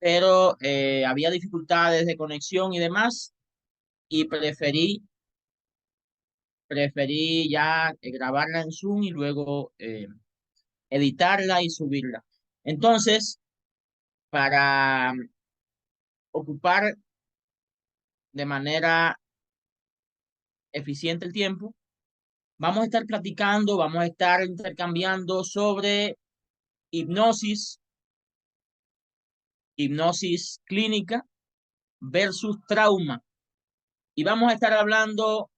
pero había dificultades de conexión y demás, y preferí ya grabarla en Zoom y luego editarla y subirla. Entonces, para ocupar de manera eficiente el tiempo, vamos a estar platicando, vamos a estar intercambiando sobre hipnosis, hipnosis clínica versus trauma. Y vamos a estar hablando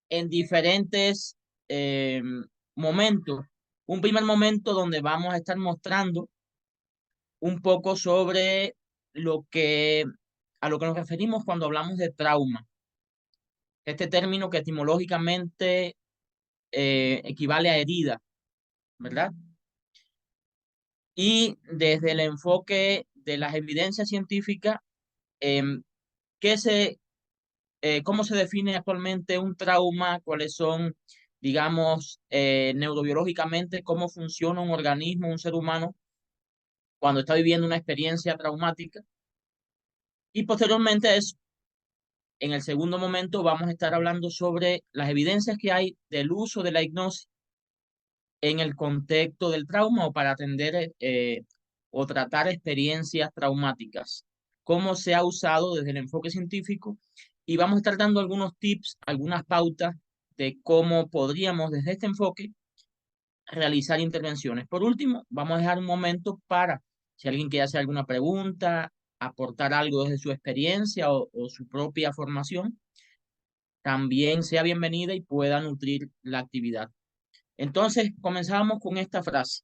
en diferentes eh, momentos. Un primer momento donde vamos a estar mostrando un poco sobre a lo que nos referimos cuando hablamos de trauma. Este término que etimológicamente equivale a herida, ¿verdad? Y desde el enfoque de las evidencias científicas, em, ¿qué se, ¿cómo se define actualmente un trauma? ¿Cuáles son, digamos, neurobiológicamente, cómo funciona un organismo, un ser humano, cuando está viviendo una experiencia traumática? Y posteriormente a eso, en el segundo momento, vamos a estar hablando sobre las evidencias que hay del uso de la hipnosis en el contexto del trauma o para atender o tratar experiencias traumáticas. Cómo se ha usado desde el enfoque científico y vamos a estar dando algunos tips, algunas pautas de cómo podríamos desde este enfoque realizar intervenciones. Por último, vamos a dejar un momento para si alguien quiere hacer alguna pregunta, aportar algo desde su experiencia o su propia formación, también sea bienvenida y pueda nutrir la actividad. Entonces, comenzamos con esta frase.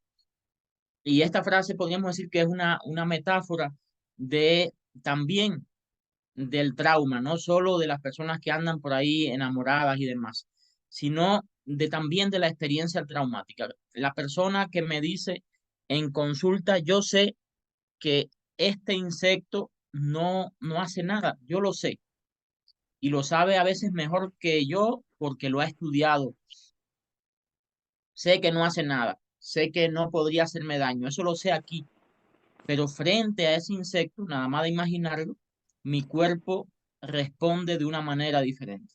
Y esta frase podríamos decir que es una metáfora de también del trauma, no solo de las personas que andan por ahí enamoradas y demás, sino de también de la experiencia traumática. La persona que me dice en consulta, yo sé que este insecto no hace nada, yo lo sé, y lo sabe a veces mejor que yo porque lo ha estudiado. Sé que no hace nada, sé que no podría hacerme daño, eso lo sé aquí, pero frente a ese insecto, nada más de imaginarlo, mi cuerpo responde de una manera diferente.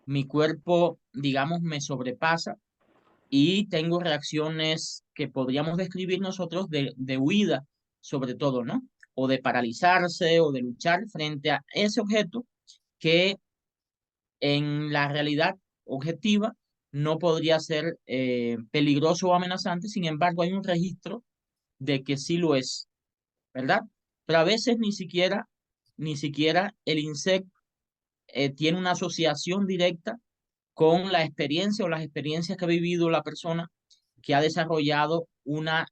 Mi cuerpo, digamos, me sobrepasa y tengo reacciones que podríamos describir nosotros de huida, sobre todo, ¿no? O de paralizarse o de luchar frente a ese objeto que en la realidad objetiva no podría ser peligroso o amenazante, sin embargo hay un registro de que sí lo es, ¿verdad? Pero a veces ni siquiera el insecto tiene una asociación directa con la experiencia o las experiencias que ha vivido la persona que ha desarrollado una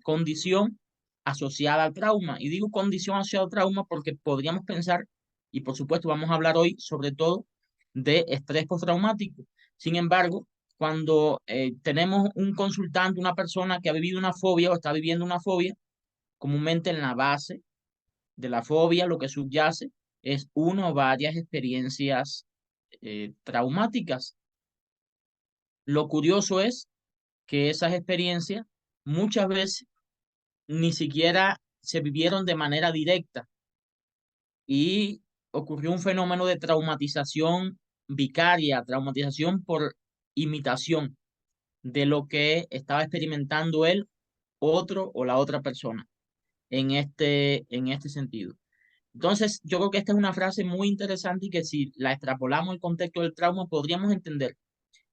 condición asociada al trauma. Y digo condición asociada al trauma porque podríamos pensar, y por supuesto vamos a hablar hoy sobre todo de estrés postraumático. Sin embargo, cuando tenemos un consultante, una persona que ha vivido una fobia o está viviendo una fobia, comúnmente en la base de la fobia lo que subyace es una o varias experiencias traumáticas. Lo curioso es que esas experiencias muchas veces ni siquiera se vivieron de manera directa y ocurrió un fenómeno de traumatización vicaria, traumatización por imitación de lo que estaba experimentando él, otro o la otra persona en este sentido. Entonces, yo creo que esta es una frase muy interesante y que si la extrapolamos al contexto del trauma, podríamos entender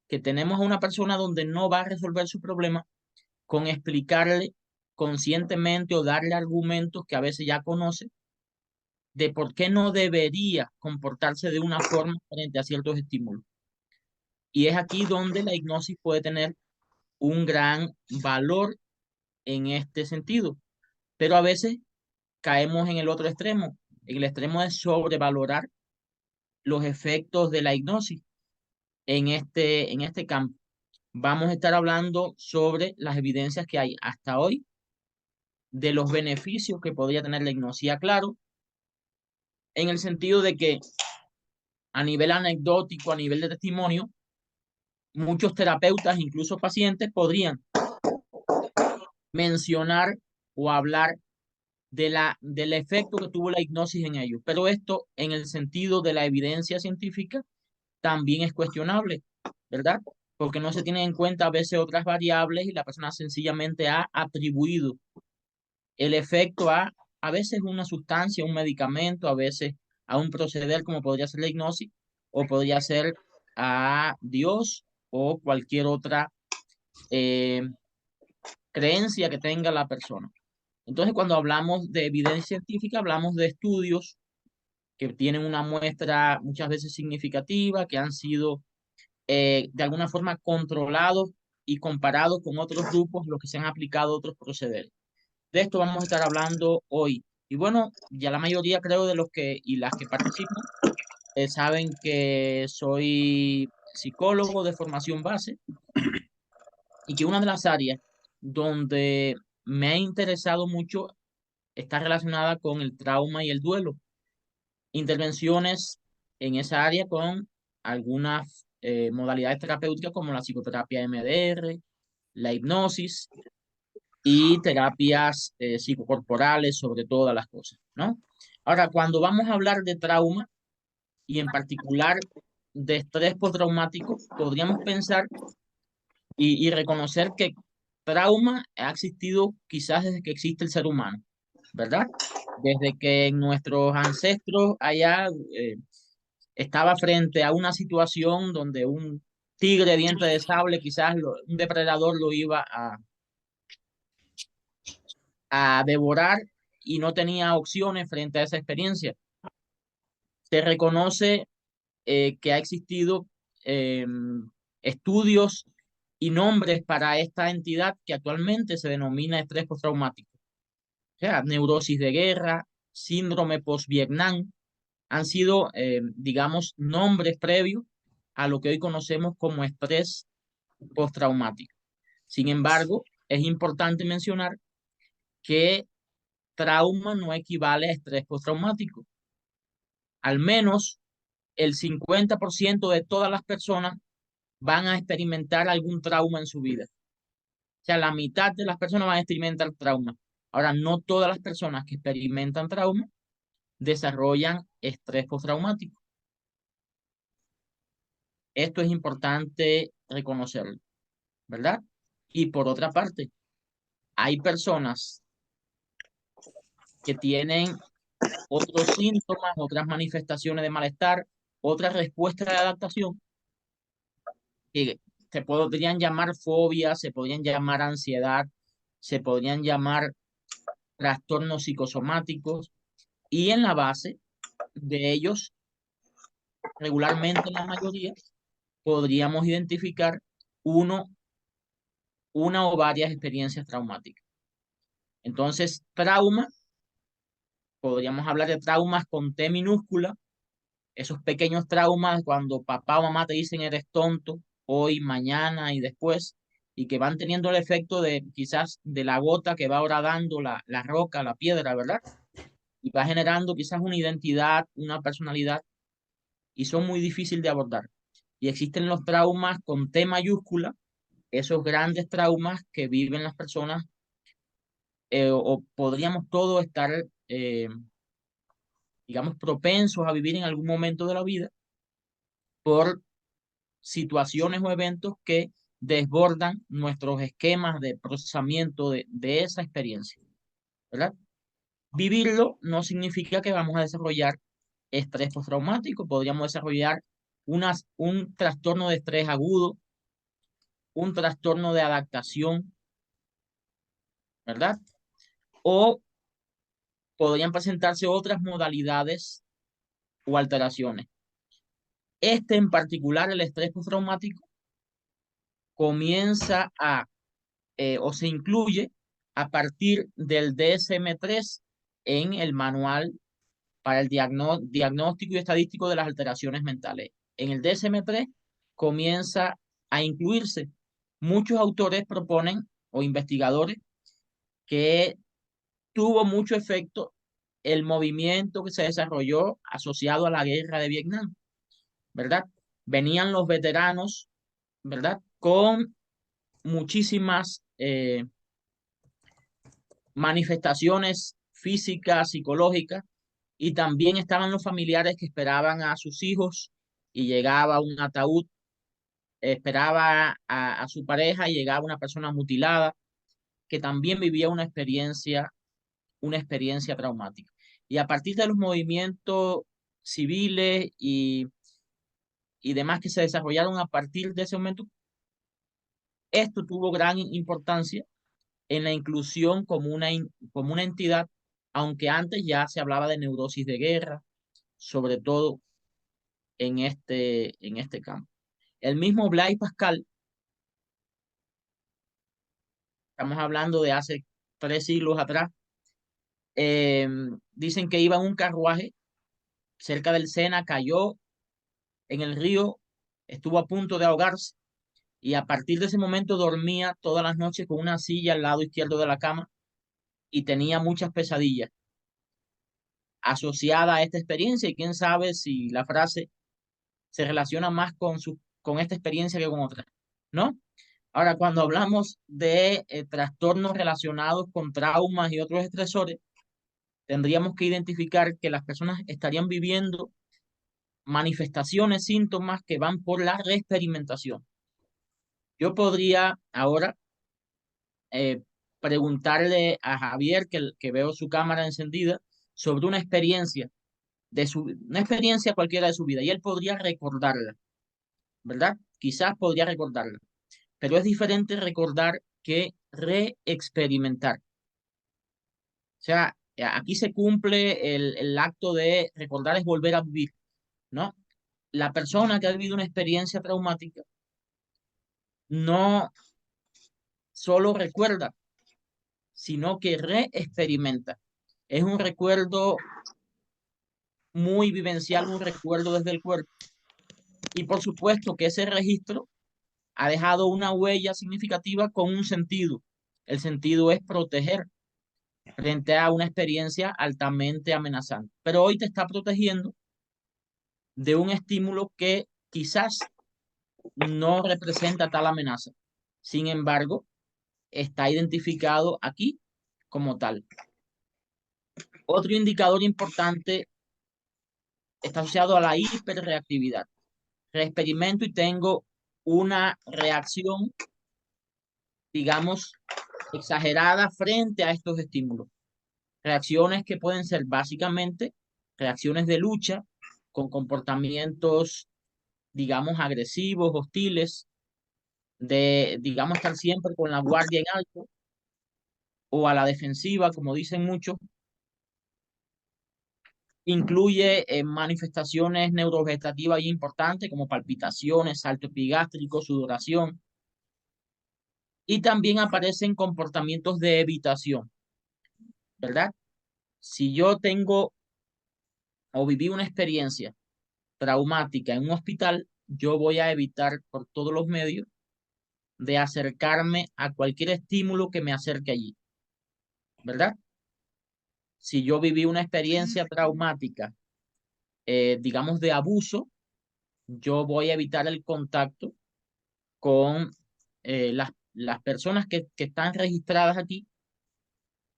que tenemos a una persona donde no va a resolver su problema con explicarle conscientemente o darle argumentos que a veces ya conoce de por qué no debería comportarse de una forma frente a ciertos estímulos. Y es aquí donde la hipnosis puede tener un gran valor en este sentido. Pero a veces caemos en el otro extremo, en el extremo de sobrevalorar los efectos de la hipnosis en este campo. Vamos a estar hablando sobre las evidencias que hay hasta hoy de los beneficios que podría tener la hipnosis. Claro, en el sentido de que a nivel anecdótico, a nivel de testimonio, muchos terapeutas, incluso pacientes, podrían mencionar o hablar del efecto que tuvo la hipnosis en ellos. Pero esto, en el sentido de la evidencia científica, también es cuestionable, ¿verdad? Porque no se tienen en cuenta a veces otras variables y la persona sencillamente ha atribuido el efecto a veces una sustancia, un medicamento, a veces a un proceder como podría ser la hipnosis, o podría ser a Dios o cualquier otra eh, creencia que tenga la persona. Entonces, cuando hablamos de evidencia científica, hablamos de estudios que tienen una muestra muchas veces significativa, que han sido de alguna forma controlados y comparados con otros grupos, los que se han aplicado otros procederes. De esto vamos a estar hablando hoy. Y bueno, ya la mayoría creo de los que y las que participan saben que soy psicólogo de formación base y que una de las áreas donde me ha interesado mucho está relacionada con el trauma y el duelo. Intervenciones en esa área con algunas modalidades terapéuticas como la psicoterapia MDR, la hipnosis y terapias psicocorporales sobre todas las cosas, ¿no? Ahora, cuando vamos a hablar de trauma y en particular de estrés postraumático, podríamos pensar y reconocer que trauma ha existido quizás desde que existe el ser humano, ¿verdad? Desde que nuestros ancestros allá estaba frente a una situación donde un tigre diente de sable, quizás un depredador lo iba a devorar y no tenía opciones frente a esa experiencia. Se reconoce que ha existido eh, estudios y nombres para esta entidad que actualmente se denomina estrés postraumático. O sea, neurosis de guerra, síndrome post-Vietnam, han sido, digamos, nombres previos a lo que hoy conocemos como estrés postraumático. Sin embargo, es importante mencionar que trauma no equivale a estrés postraumático. Al menos el 50% de todas las personas van a experimentar algún trauma en su vida. O sea, la mitad de las personas van a experimentar trauma. Ahora, no todas las personas que experimentan trauma desarrollan estrés postraumático. Esto es importante reconocerlo, ¿verdad? Y por otra parte, hay personas que tienen otros síntomas, otras manifestaciones de malestar, otras respuestas de adaptación que se podrían llamar fobia, se podrían llamar ansiedad, se podrían llamar trastornos psicosomáticos y en la base de ellos, regularmente en la mayoría, podríamos identificar uno, una o varias experiencias traumáticas. Entonces, trauma, podríamos hablar de traumas con T minúscula, esos pequeños traumas cuando papá o mamá te dicen eres tonto, hoy, mañana y después, y que van teniendo el efecto de quizás de la gota que va horadando la roca, la piedra, ¿verdad? Y va generando quizás una identidad, una personalidad, y son muy difíciles de abordar. Y existen los traumas con T mayúscula, esos grandes traumas que viven las personas, o podríamos todos estar, digamos, propensos a vivir en algún momento de la vida por situaciones o eventos que desbordan nuestros esquemas de procesamiento de esa experiencia, ¿verdad? Vivirlo no significa que vamos a desarrollar estrés postraumático, podríamos desarrollar un trastorno de estrés agudo, un trastorno de adaptación, ¿verdad? O podrían presentarse otras modalidades o alteraciones. Este en particular, el estrés postraumático, comienza o se incluye a partir del DSM-3 en el manual para el diagnóstico y estadístico de las alteraciones mentales. En el DSM-3 comienza a incluirse. Muchos autores proponen o investigadores que tuvo mucho efecto el movimiento que se desarrolló asociado a la guerra de Vietnam, ¿verdad? Venían los veteranos, ¿verdad? Con muchísimas manifestaciones física, psicológica, y también estaban los familiares que esperaban a sus hijos y llegaba un ataúd, esperaba a su pareja y llegaba una persona mutilada que también vivía una experiencia traumática. Y a partir de los movimientos civiles y demás que se desarrollaron a partir de ese momento, esto tuvo gran importancia en la inclusión como una entidad, aunque antes ya se hablaba de neurosis de guerra, sobre todo en este campo. El mismo Blaise Pascal, estamos hablando de hace 3 siglos atrás, eh, dicen que iba en un carruaje cerca del Sena, cayó en el río, estuvo a punto de ahogarse y a partir de ese momento dormía todas las noches con una silla al lado izquierdo de la cama y tenía muchas pesadillas asociadas a esta experiencia y quién sabe si la frase se relaciona más con esta experiencia que con otra, ¿no? Ahora, cuando hablamos de trastornos relacionados con traumas y otros estresores, tendríamos que identificar que las personas estarían viviendo manifestaciones, síntomas que van por la reexperimentación. Yo podría ahora eh, preguntarle a Javier, que veo su cámara encendida, sobre una experiencia cualquiera de su vida, y él podría recordarla, ¿verdad? Quizás podría recordarla, pero es diferente recordar que reexperimentar. O sea, aquí se cumple el acto de recordar es volver a vivir, ¿no? La persona que ha vivido una experiencia traumática no solo recuerda, sino que reexperimenta. Es un recuerdo muy vivencial, un recuerdo desde el cuerpo. Y por supuesto que ese registro ha dejado una huella significativa con un sentido. El sentido es proteger frente a una experiencia altamente amenazante. Pero hoy te está protegiendo de un estímulo que quizás no representa tal amenaza. Sin embargo, está identificado aquí como tal. Otro indicador importante está asociado a la hiperreactividad. Reexperimento y tengo una reacción, digamos, exagerada frente a estos estímulos. Reacciones que pueden ser básicamente reacciones de lucha con comportamientos, digamos, agresivos, hostiles, de, digamos, estar siempre con la guardia en alto o a la defensiva, como dicen muchos. Incluye manifestaciones neurovegetativas importantes como palpitaciones, salto epigástrico, sudoración. Y también aparecen comportamientos de evitación, ¿verdad? Si yo tengo o viví una experiencia traumática en un hospital, yo voy a evitar por todos los medios de acercarme a cualquier estímulo que me acerque allí, ¿verdad? Si yo viví una experiencia traumática, digamos, de abuso, yo voy a evitar el contacto con las personas que están registradas aquí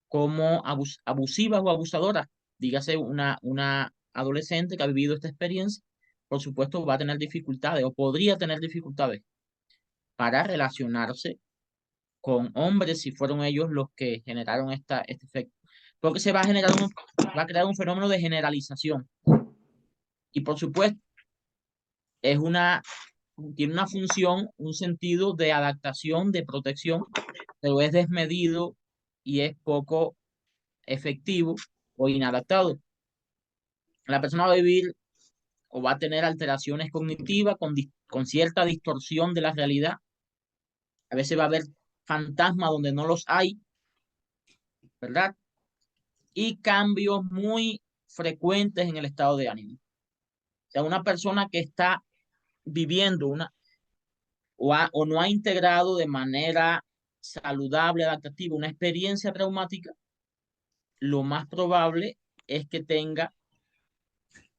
como abusivas o abusadoras. Dígase una adolescente que ha vivido esta experiencia, por supuesto va a tener dificultades o podría tener dificultades para relacionarse con hombres si fueron ellos los que generaron este efecto. Porque se va a va a crear un fenómeno de generalización. Y por supuesto, es tiene una función, un sentido de adaptación, de protección, pero es desmedido y es poco efectivo o inadaptado. La persona va a vivir o va a tener alteraciones cognitivas con cierta distorsión de la realidad. A veces va a haber fantasmas donde no los hay, ¿verdad? Y cambios muy frecuentes en el estado de ánimo. O sea, una persona que está viviendo o no ha integrado de manera saludable, adaptativa, una experiencia traumática, lo más probable es que tenga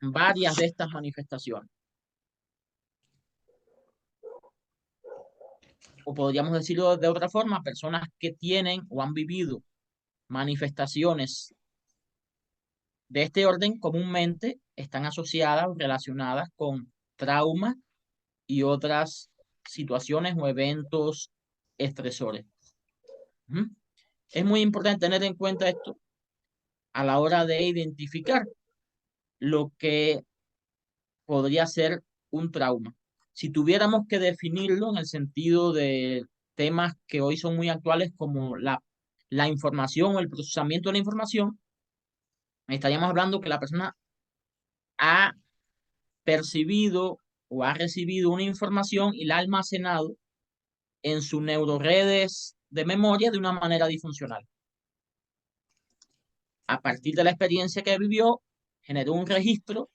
varias de estas manifestaciones. O podríamos decirlo de otra forma, personas que tienen o han vivido manifestaciones de este orden comúnmente están asociadas o relacionadas con traumas y otras situaciones o eventos estresores. Ujú. Es muy importante tener en cuenta esto a la hora de identificar lo que podría ser un trauma. Si tuviéramos que definirlo en el sentido de temas que hoy son muy actuales como la información o el procesamiento de la información, estaríamos hablando que la persona ha percibido o ha recibido una información y la ha almacenado en sus neuroredes de memoria de una manera disfuncional. A partir de la experiencia que vivió, generó un registro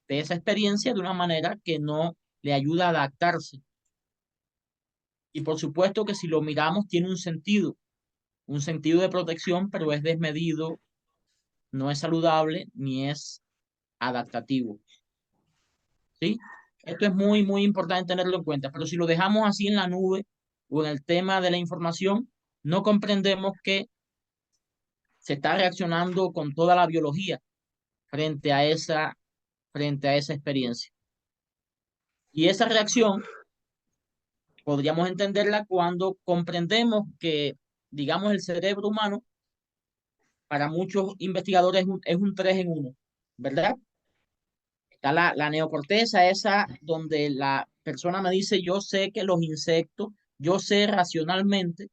de esa experiencia de una manera que no le ayuda a adaptarse. Y por supuesto que si lo miramos tiene un sentido de protección, pero es desmedido, no es saludable ni es adaptativo. ¿Sí? Esto es muy, muy importante tenerlo en cuenta, pero si lo dejamos así en la nube o en el tema de la información, no comprendemos que se está reaccionando con toda la biología frente a frente a esa experiencia. Y esa reacción podríamos entenderla cuando comprendemos que, digamos, el cerebro humano, para muchos investigadores es un 3 en uno, ¿verdad? Está la neocorteza, esa donde la persona me dice, yo sé que los insectos, yo sé racionalmente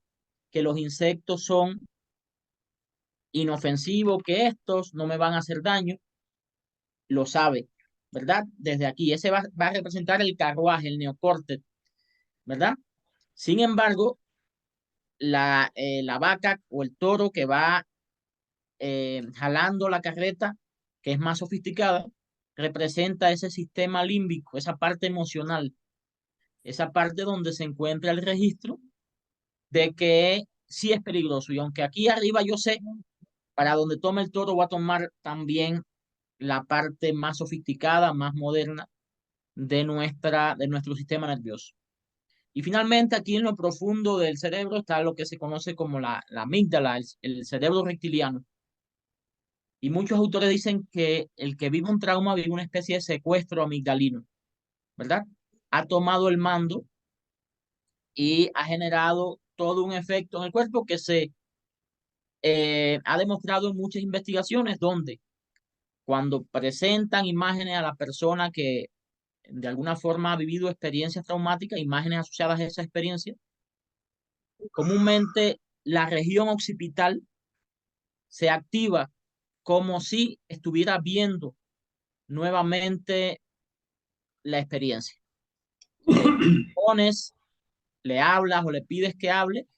que los insectos son inofensivos, que estos no me van a hacer daño, lo sabe, ¿verdad? Desde aquí, ese va a representar el carruaje, el neocórtex, ¿verdad? Sin embargo, la vaca o el toro que va jalando la carreta, que es más sofisticada, representa ese sistema límbico, esa parte emocional, esa parte donde se encuentra el registro de que sí es peligroso. Y aunque aquí arriba yo sé, para donde tome el toro va a tomar también la parte más sofisticada, más moderna de nuestro sistema nervioso. Y finalmente, aquí en lo profundo del cerebro está lo que se conoce como la amígdala, el cerebro reptiliano. Y muchos autores dicen que el que vive un trauma vive una especie de secuestro amigdalino, ¿verdad? Ha tomado el mando y ha generado todo un efecto en el cuerpo que se ha demostrado en muchas investigaciones donde cuando presentan imágenes a la persona que de alguna forma ha vivido experiencias traumáticas, imágenes asociadas a esa experiencia, comúnmente la región occipital se activa como si estuviera viendo nuevamente la experiencia. Le pones, le hablas o le pides que hable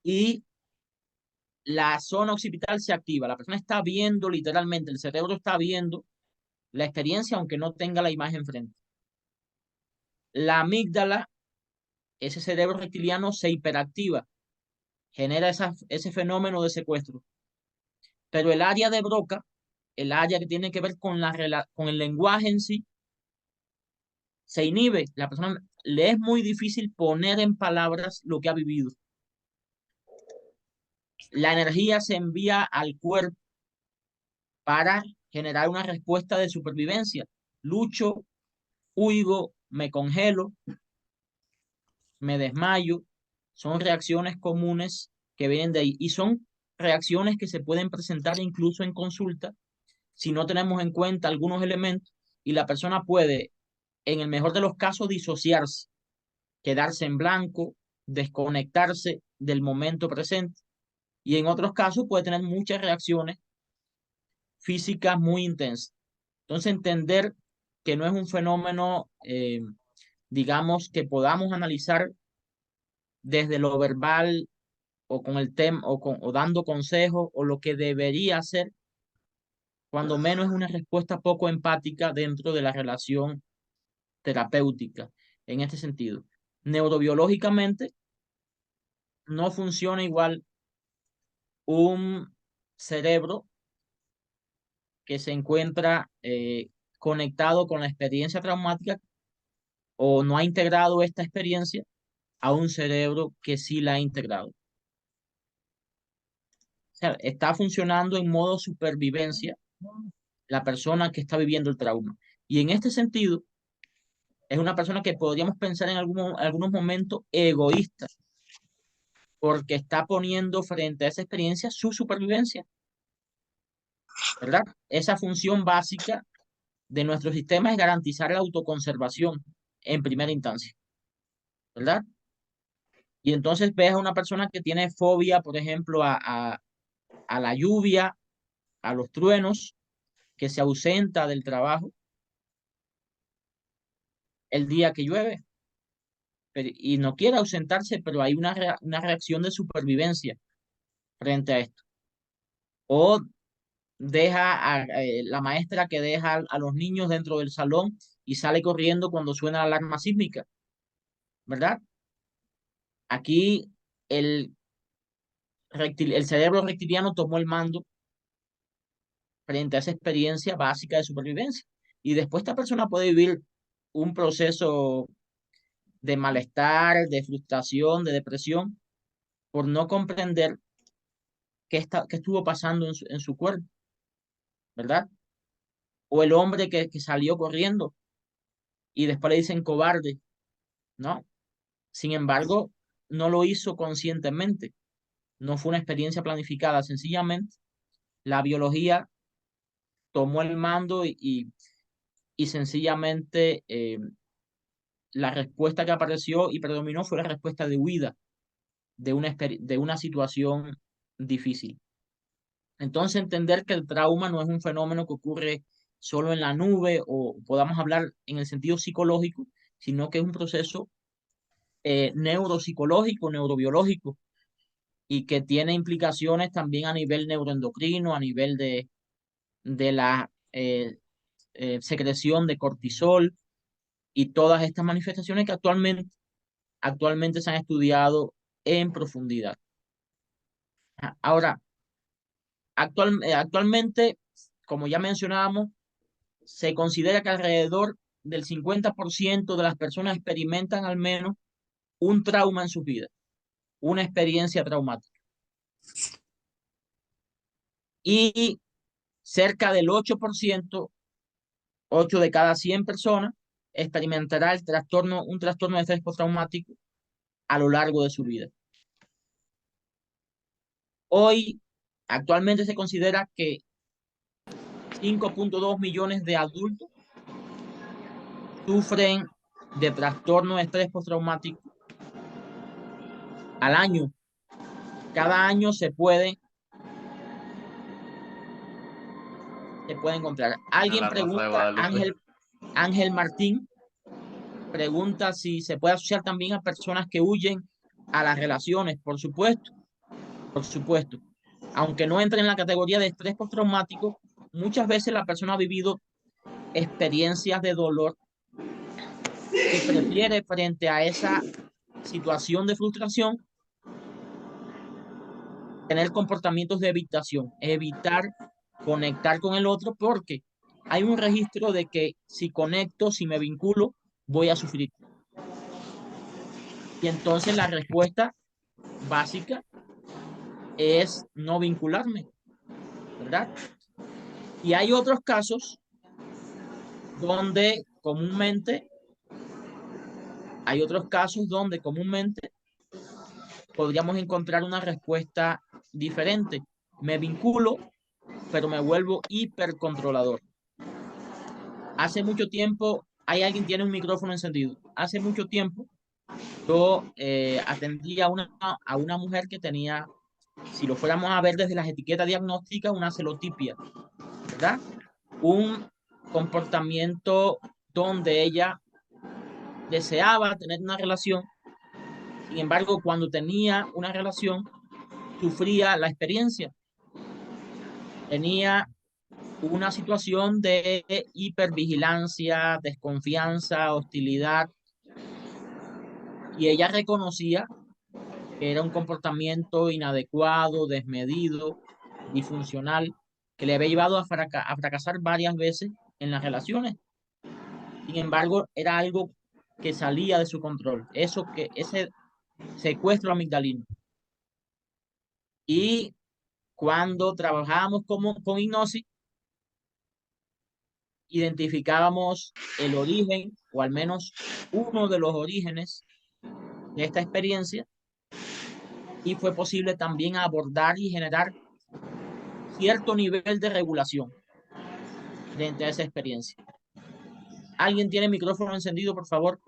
y la zona occipital se activa. La persona está viendo literalmente, el cerebro está viendo la experiencia aunque no tenga la imagen frente. La amígdala, ese cerebro reptiliano se hiperactiva, genera ese fenómeno de secuestro. Pero el área de Broca, el área que tiene que ver con, con el lenguaje en sí, se inhibe. La persona le es muy difícil poner en palabras lo que ha vivido. La energía se envía al cuerpo para generar una respuesta de supervivencia. Lucho, huigo, me congelo, me desmayo. Son reacciones comunes que vienen de ahí y son reacciones que se pueden presentar incluso en consulta si no tenemos en cuenta algunos elementos y la persona puede, en el mejor de los casos, disociarse, quedarse en blanco, desconectarse del momento presente y en otros casos puede tener muchas reacciones físicas muy intensas. Entonces, entender que no es un fenómeno, digamos, que podamos analizar desde lo verbal o con el tema o dando consejos o lo que debería hacer, cuando menos es una respuesta poco empática dentro de la relación terapéutica en este sentido. Neurobiológicamente no funciona igual un cerebro que se encuentra conectado con la experiencia traumática o no ha integrado esta experiencia a un cerebro que sí la ha integrado. O sea, está funcionando en modo supervivencia la persona que está viviendo el trauma. Y en este sentido, es una persona que podríamos pensar en algunos momentos egoísta, porque está poniendo frente a esa experiencia su supervivencia, ¿verdad? Esa función básica de nuestro sistema es garantizar la autoconservación en primera instancia, ¿verdad? Y entonces ves a una persona que tiene fobia, por ejemplo, a la lluvia, a los truenos, que se ausenta del trabajo el día que llueve y no quiere ausentarse, pero hay una reacción de supervivencia frente a esto. O deja la maestra que deja a los niños dentro del salón y sale corriendo cuando suena la alarma sísmica, ¿verdad? Aquí el, el cerebro reptiliano tomó el mando frente a esa experiencia básica de supervivencia. Y después esta persona puede vivir un proceso de malestar, de frustración, de depresión, por no comprender qué estuvo pasando en su cuerpo, ¿verdad? O el hombre que salió corriendo y después le dicen cobarde, ¿no? Sin embargo, no lo hizo conscientemente, no fue una experiencia planificada, sencillamente la biología tomó el mando y sencillamente la respuesta que apareció y predominó fue la respuesta de huida de una situación difícil. Entonces, entender que el trauma no es un fenómeno que ocurre solo en la nube o podamos hablar en el sentido psicológico, sino que es un proceso neuropsicológico, neurobiológico, y que tiene implicaciones también a nivel neuroendocrino, a nivel de la secreción de cortisol y todas estas manifestaciones que actualmente se han estudiado en profundidad. Ahora, actualmente, como ya mencionábamos, se considera que alrededor del 50% de las personas experimentan al menos un trauma en su vida, una experiencia traumática. Y cerca del 8%, 8 de cada 100 personas, experimentará un trastorno de estrés postraumático a lo largo de su vida. Hoy, actualmente se considera que 5.2 millones de adultos sufren de trastorno de estrés postraumático al año. Cada año se puede encontrar. En Alguien la Rosa de pregunta, Guadalupe. Ángel Martín pregunta si se puede asociar también a personas que huyen a las relaciones. Por supuesto, por supuesto. Aunque no entre en la categoría de estrés postraumático, muchas veces la persona ha vivido experiencias de dolor y prefiere frente a esa situación de frustración tener comportamientos de evitación, evitar conectar con el otro porque hay un registro de que si conecto, si me vinculo, voy a sufrir. Y entonces la respuesta básica es no vincularme, ¿verdad? Y hay otros casos donde comúnmente, hay otros casos donde comúnmente podríamos encontrar una respuesta diferente. Me vinculo, pero me vuelvo hipercontrolador. Hace mucho tiempo, hay alguien tiene un micrófono encendido. Hace mucho tiempo yo atendí a una mujer que tenía, si lo fuéramos a ver desde las etiquetas diagnósticas, una celotipia, ¿verdad? Un comportamiento donde ella deseaba tener una relación, sin embargo, cuando tenía una relación, sufría la experiencia. Tenía una situación de hipervigilancia, desconfianza, hostilidad, y ella reconocía que era un comportamiento inadecuado, desmedido, disfuncional, que le había llevado a fracasar varias veces en las relaciones. Sin embargo, era algo que salía de su control, ese secuestro amigdalino. Y cuando trabajábamos con hipnosis, identificábamos el origen, o al menos uno de los orígenes de esta experiencia, y fue posible también abordar y generar cierto nivel de regulación frente a esa experiencia. ¿Alguien tiene micrófono encendido, por favor?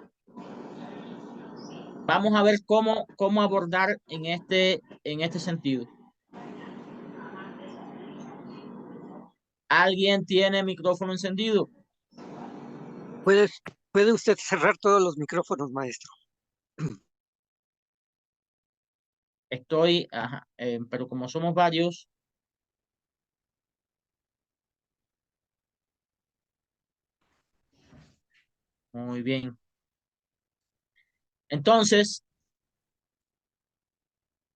Vamos a ver cómo abordar en este sentido. ¿Alguien tiene micrófono encendido? Puedes, puede usted cerrar todos los micrófonos, maestro. Estoy, ajá, pero como somos varios, muy bien. Entonces,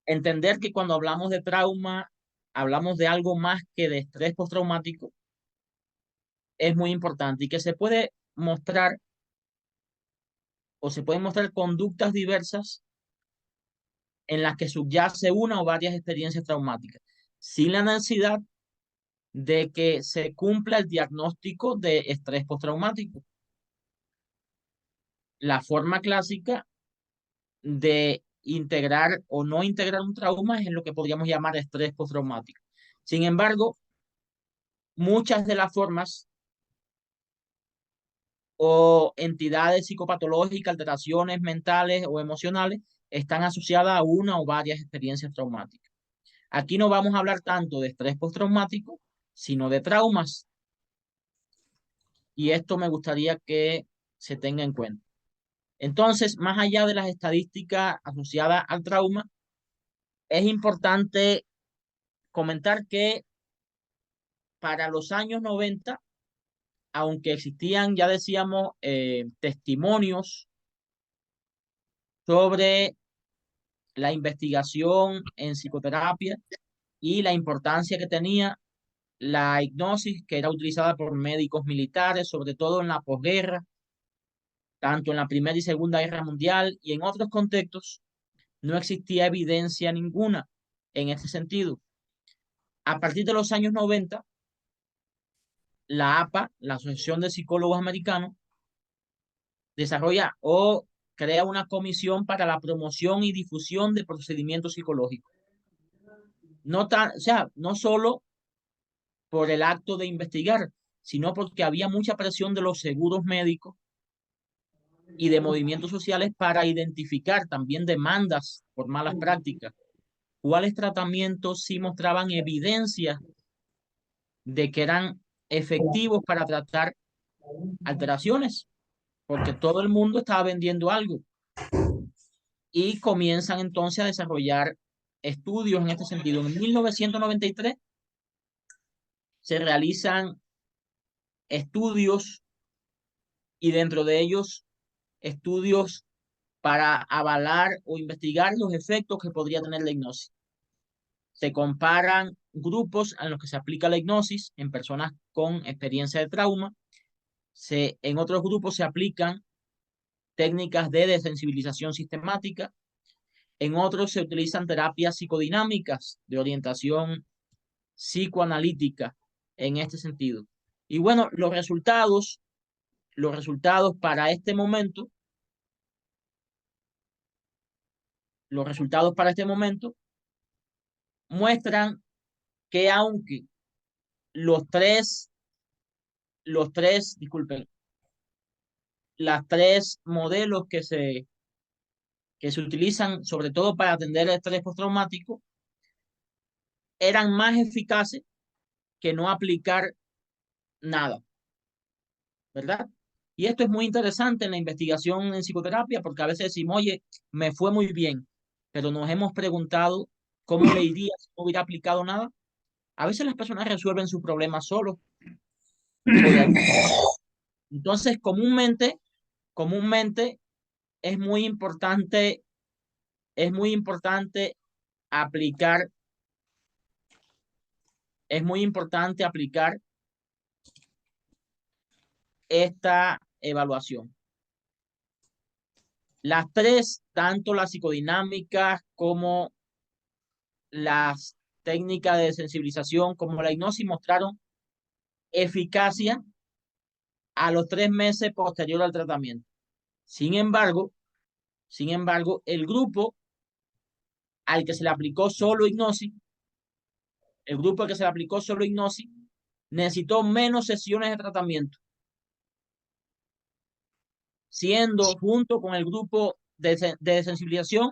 entender que cuando hablamos de trauma, hablamos de algo más que de estrés postraumático, es muy importante y que se puede mostrar o se pueden mostrar conductas diversas en las que subyace una o varias experiencias traumáticas, sin la necesidad de que se cumpla el diagnóstico de estrés postraumático. La forma clásica de integrar o no integrar un trauma es en lo que podríamos llamar estrés postraumático. Sin embargo, muchas de las formas o entidades psicopatológicas, alteraciones mentales o emocionales están asociadas a una o varias experiencias traumáticas. Aquí no vamos a hablar tanto de estrés postraumático, sino de traumas. Y esto me gustaría que se tenga en cuenta. Entonces, más allá de las estadísticas asociadas al trauma, es importante comentar que para los años 90, aunque existían, ya decíamos, testimonios sobre la investigación en psicoterapia y la importancia que tenía la hipnosis que era utilizada por médicos militares, sobre todo en la posguerra, tanto en la Primera y Segunda Guerra Mundial y en otros contextos, no existía evidencia ninguna en este sentido. A partir de los años 90, la APA, la Asociación de Psicólogos Americanos, desarrolla o crea una comisión para la promoción y difusión de procedimientos psicológicos. No tan, o sea, no solo por el acto de investigar, sino porque había mucha presión de los seguros médicos y de movimientos sociales para identificar también demandas por malas prácticas. ¿Cuáles tratamientos sí mostraban evidencia de que eran efectivos para tratar alteraciones? Porque todo el mundo estaba vendiendo algo y comienzan entonces a desarrollar estudios en este sentido. En 1993 se realizan estudios y dentro de ellos estudios para avalar o investigar los efectos que podría tener la hipnosis. Se comparan grupos en los que se aplica la hipnosis en personas con experiencia de trauma. En otros grupos se aplican técnicas de desensibilización sistemática. En otros se utilizan terapias psicodinámicas de orientación psicoanalítica en este sentido. Y bueno, los resultados para este momento, los resultados para este momento muestran que aunque disculpen, las tres modelos que se utilizan sobre todo para atender el estrés postraumático eran más eficaces que no aplicar nada, ¿verdad? Y esto es muy interesante en la investigación en psicoterapia porque a veces decimos, oye, me fue muy bien, pero nos hemos preguntado cómo le iría si no hubiera aplicado nada. A veces las personas resuelven sus problemas solos o de alguna forma. Entonces, comúnmente es muy importante, es muy importante aplicar, es muy importante aplicar esta evaluación. Las tres, tanto las psicodinámicas como las técnicas de sensibilización, como la hipnosis, mostraron eficacia a los 3 meses posterior al tratamiento. Sin embargo, el grupo al que se le aplicó solo hipnosis, necesitó menos sesiones de tratamiento, siendo junto con el grupo de sensibilización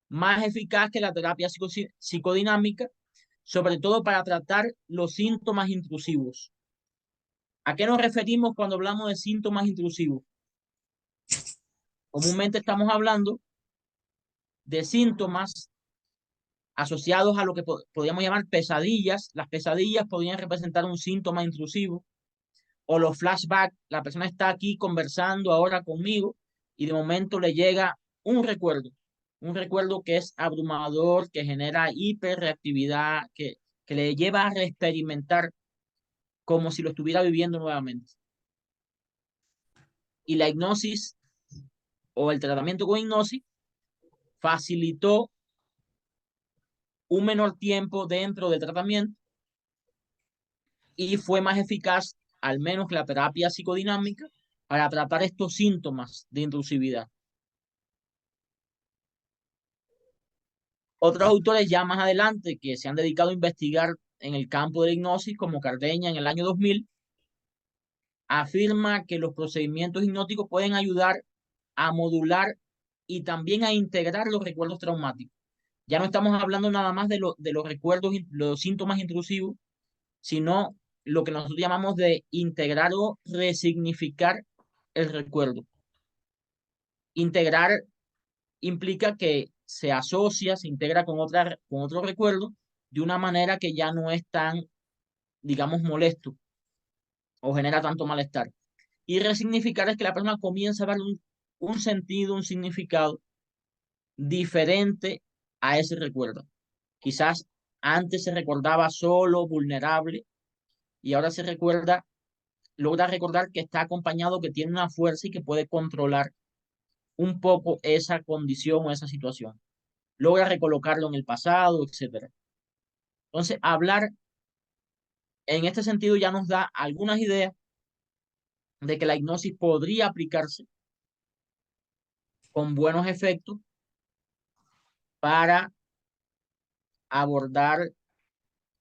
más eficaz que la terapia psicodinámica, sobre todo para tratar los síntomas intrusivos. ¿A qué nos referimos cuando hablamos de síntomas intrusivos? Comúnmente estamos hablando de síntomas asociados a lo que podríamos llamar pesadillas. Las pesadillas podrían representar un síntoma intrusivo, o los flashbacks. La persona está aquí conversando ahora conmigo y de momento le llega un recuerdo que es abrumador, que genera hiperreactividad, que le lleva a reexperimentar como si lo estuviera viviendo nuevamente. Y la hipnosis o el tratamiento con hipnosis facilitó un menor tiempo dentro del tratamiento y fue más eficaz, al menos que la terapia psicodinámica, para tratar estos síntomas de intrusividad. Otros autores ya más adelante que se han dedicado a investigar en el campo de la hipnosis, como Cardeña en el año 2000, afirma que los procedimientos hipnóticos pueden ayudar a modular y también a integrar los recuerdos traumáticos. Ya no estamos hablando nada más de los recuerdos, los síntomas intrusivos, sino lo que nosotros llamamos de integrar o resignificar el recuerdo. Integrar implica que se asocia, se integra con otro recuerdo de una manera que ya no es tan, digamos, molesto o genera tanto malestar. Y resignificar es que la persona comienza a dar un sentido, un significado diferente a ese recuerdo. Quizás antes se recordaba solo, vulnerable, y ahora logra recordar que está acompañado, que tiene una fuerza y que puede controlar un poco esa condición o esa situación. Logra recolocarlo en el pasado, etcétera. Entonces, hablar en este sentido ya nos da algunas ideas de que la hipnosis podría aplicarse con buenos efectos para abordar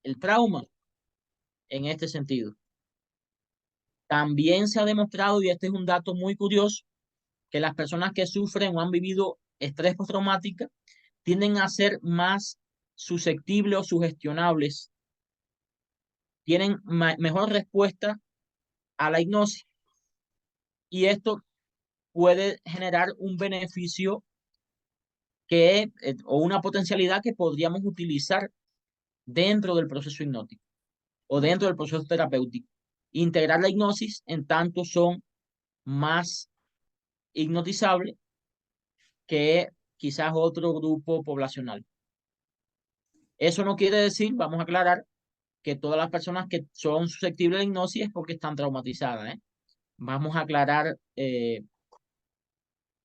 el trauma en este sentido. También se ha demostrado, y este es un dato muy curioso, que las personas que sufren o han vivido estrés postraumático tienden a ser más susceptibles o sugestionables, tienen mejor respuesta a la hipnosis, y esto puede generar un beneficio o una potencialidad que podríamos utilizar dentro del proceso hipnótico o dentro del proceso terapéutico. Integrar la hipnosis en tanto son más hipnotizables que quizás otro grupo poblacional. Eso no quiere decir, vamos a aclarar, que todas las personas que son susceptibles de hipnosis es porque están traumatizadas, ¿eh? Vamos a aclarar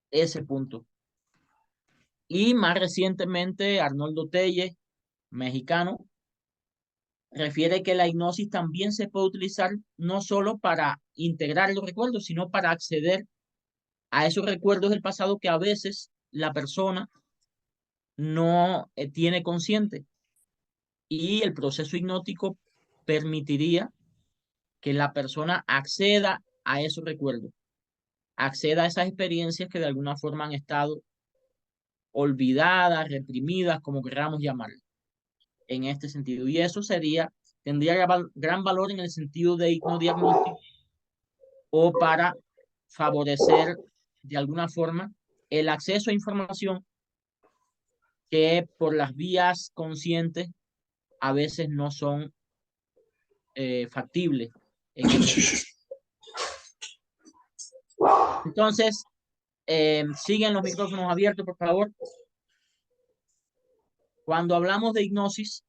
ese punto. Y más recientemente, Arnoldo Telles, mexicano, refiere que la hipnosis también se puede utilizar no solo para integrar los recuerdos, sino para acceder a esos recuerdos del pasado que a veces la persona no tiene consciente. Y el proceso hipnótico permitiría que la persona acceda a esos recuerdos, acceda a esas experiencias que de alguna forma han estado olvidadas, reprimidas, como queramos llamarlo, en este sentido. Y eso tendría gran valor en el sentido de hipnodiagnóstico o para favorecer de alguna forma el acceso a información que por las vías conscientes a veces no son factibles en este sentido. Entonces, siguen los micrófonos abiertos, por favor. Cuando hablamos de hipnosis,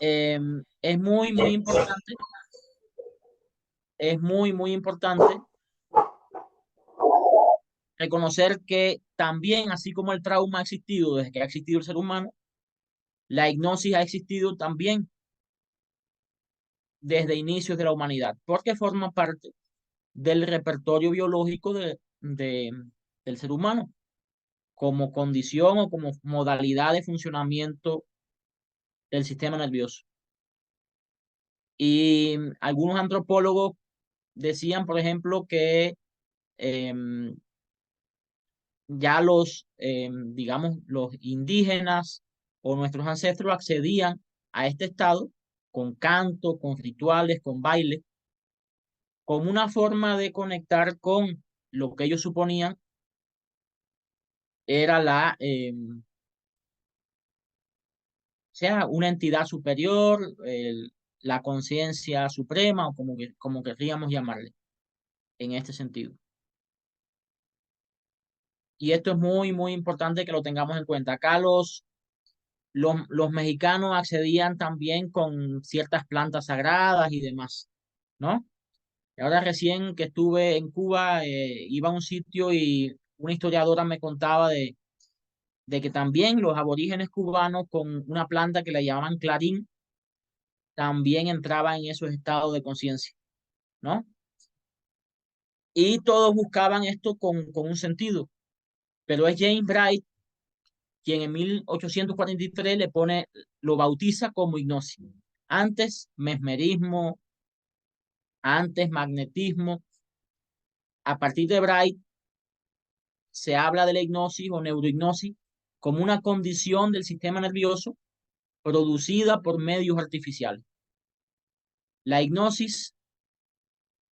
es muy, muy importante, reconocer que también, así como el trauma ha existido desde que ha existido el ser humano, la hipnosis ha existido también desde inicios de la humanidad, porque forma parte del repertorio biológico del ser humano, como condición o como modalidad de funcionamiento del sistema nervioso. Y algunos antropólogos decían, por ejemplo, que ya digamos, los indígenas o nuestros ancestros accedían a este estado con canto, con rituales, con baile, como una forma de conectar con lo que ellos suponían era sea una entidad superior, la conciencia suprema, o como querríamos llamarle en este sentido. Y esto es muy, muy importante que lo tengamos en cuenta. Acá los mexicanos accedían también con ciertas plantas sagradas y demás, ¿no? Y ahora recién que estuve en Cuba, iba a un sitio y una historiadora me contaba de que también los aborígenes cubanos con una planta que le llamaban clarín, también entraban en esos estados de conciencia, ¿no? Y todos buscaban esto con un sentido, pero es James Bright quien en 1843 lo bautiza como hipnosis. Antes mesmerismo, antes magnetismo. A partir de Bright se habla de la hipnosis o neurohipnosis como una condición del sistema nervioso producida por medios artificiales. La hipnosis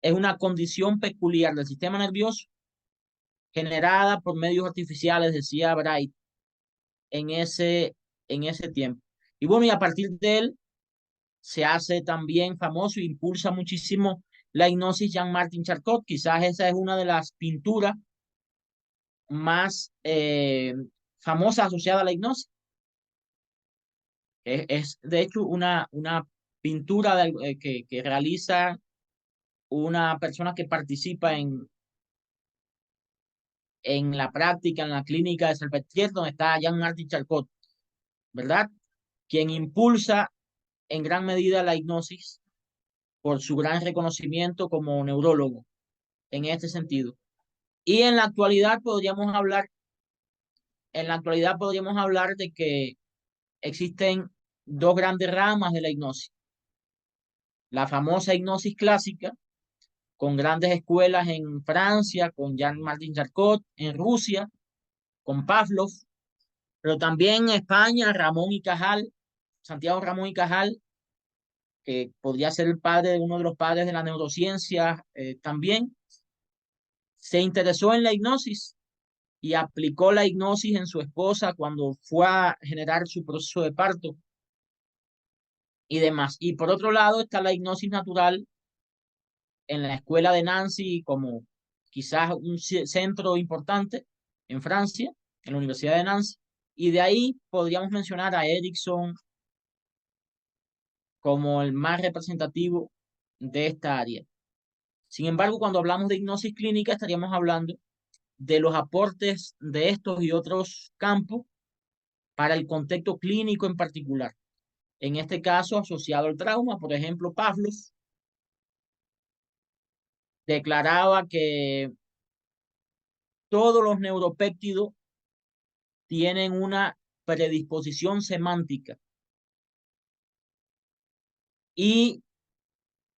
es una condición peculiar del sistema nervioso generada por medios artificiales, decía Bright, en ese tiempo. Y bueno, y a partir de él se hace también famoso e impulsa muchísimo la hipnosis Jean-Martin Charcot. Quizás esa es una de las pinturas más famosas asociadas a la hipnosis. Es de hecho una pintura que realiza una persona que participa en la práctica, en la clínica de Salpêtrière, donde está Jean-Martin Charcot, ¿verdad? Quien impulsa en gran medida la hipnosis por su gran reconocimiento como neurólogo en este sentido. Y en la actualidad podríamos hablar de que existen dos grandes ramas de la hipnosis. La famosa hipnosis clásica, con grandes escuelas en Francia, con Jean-Martin Charcot, en Rusia, con Pavlov, pero también en España, Ramón y Cajal, Santiago Ramón y Cajal, que podría ser el padre de uno de los padres de la neurociencia, también se interesó en la hipnosis y aplicó la hipnosis en su esposa cuando fue a generar su proceso de parto y demás. Y por otro lado está la hipnosis natural en la escuela de Nancy como quizás un centro importante en Francia, en la Universidad de Nancy. Y de ahí podríamos mencionar a Erickson como el más representativo de esta área. Sin embargo, cuando hablamos de hipnosis clínica, estaríamos hablando de los aportes de estos y otros campos para el contexto clínico en particular. En este caso, asociado al trauma, por ejemplo, Pavlov declaraba que todos los neuropéptidos tienen una predisposición semántica y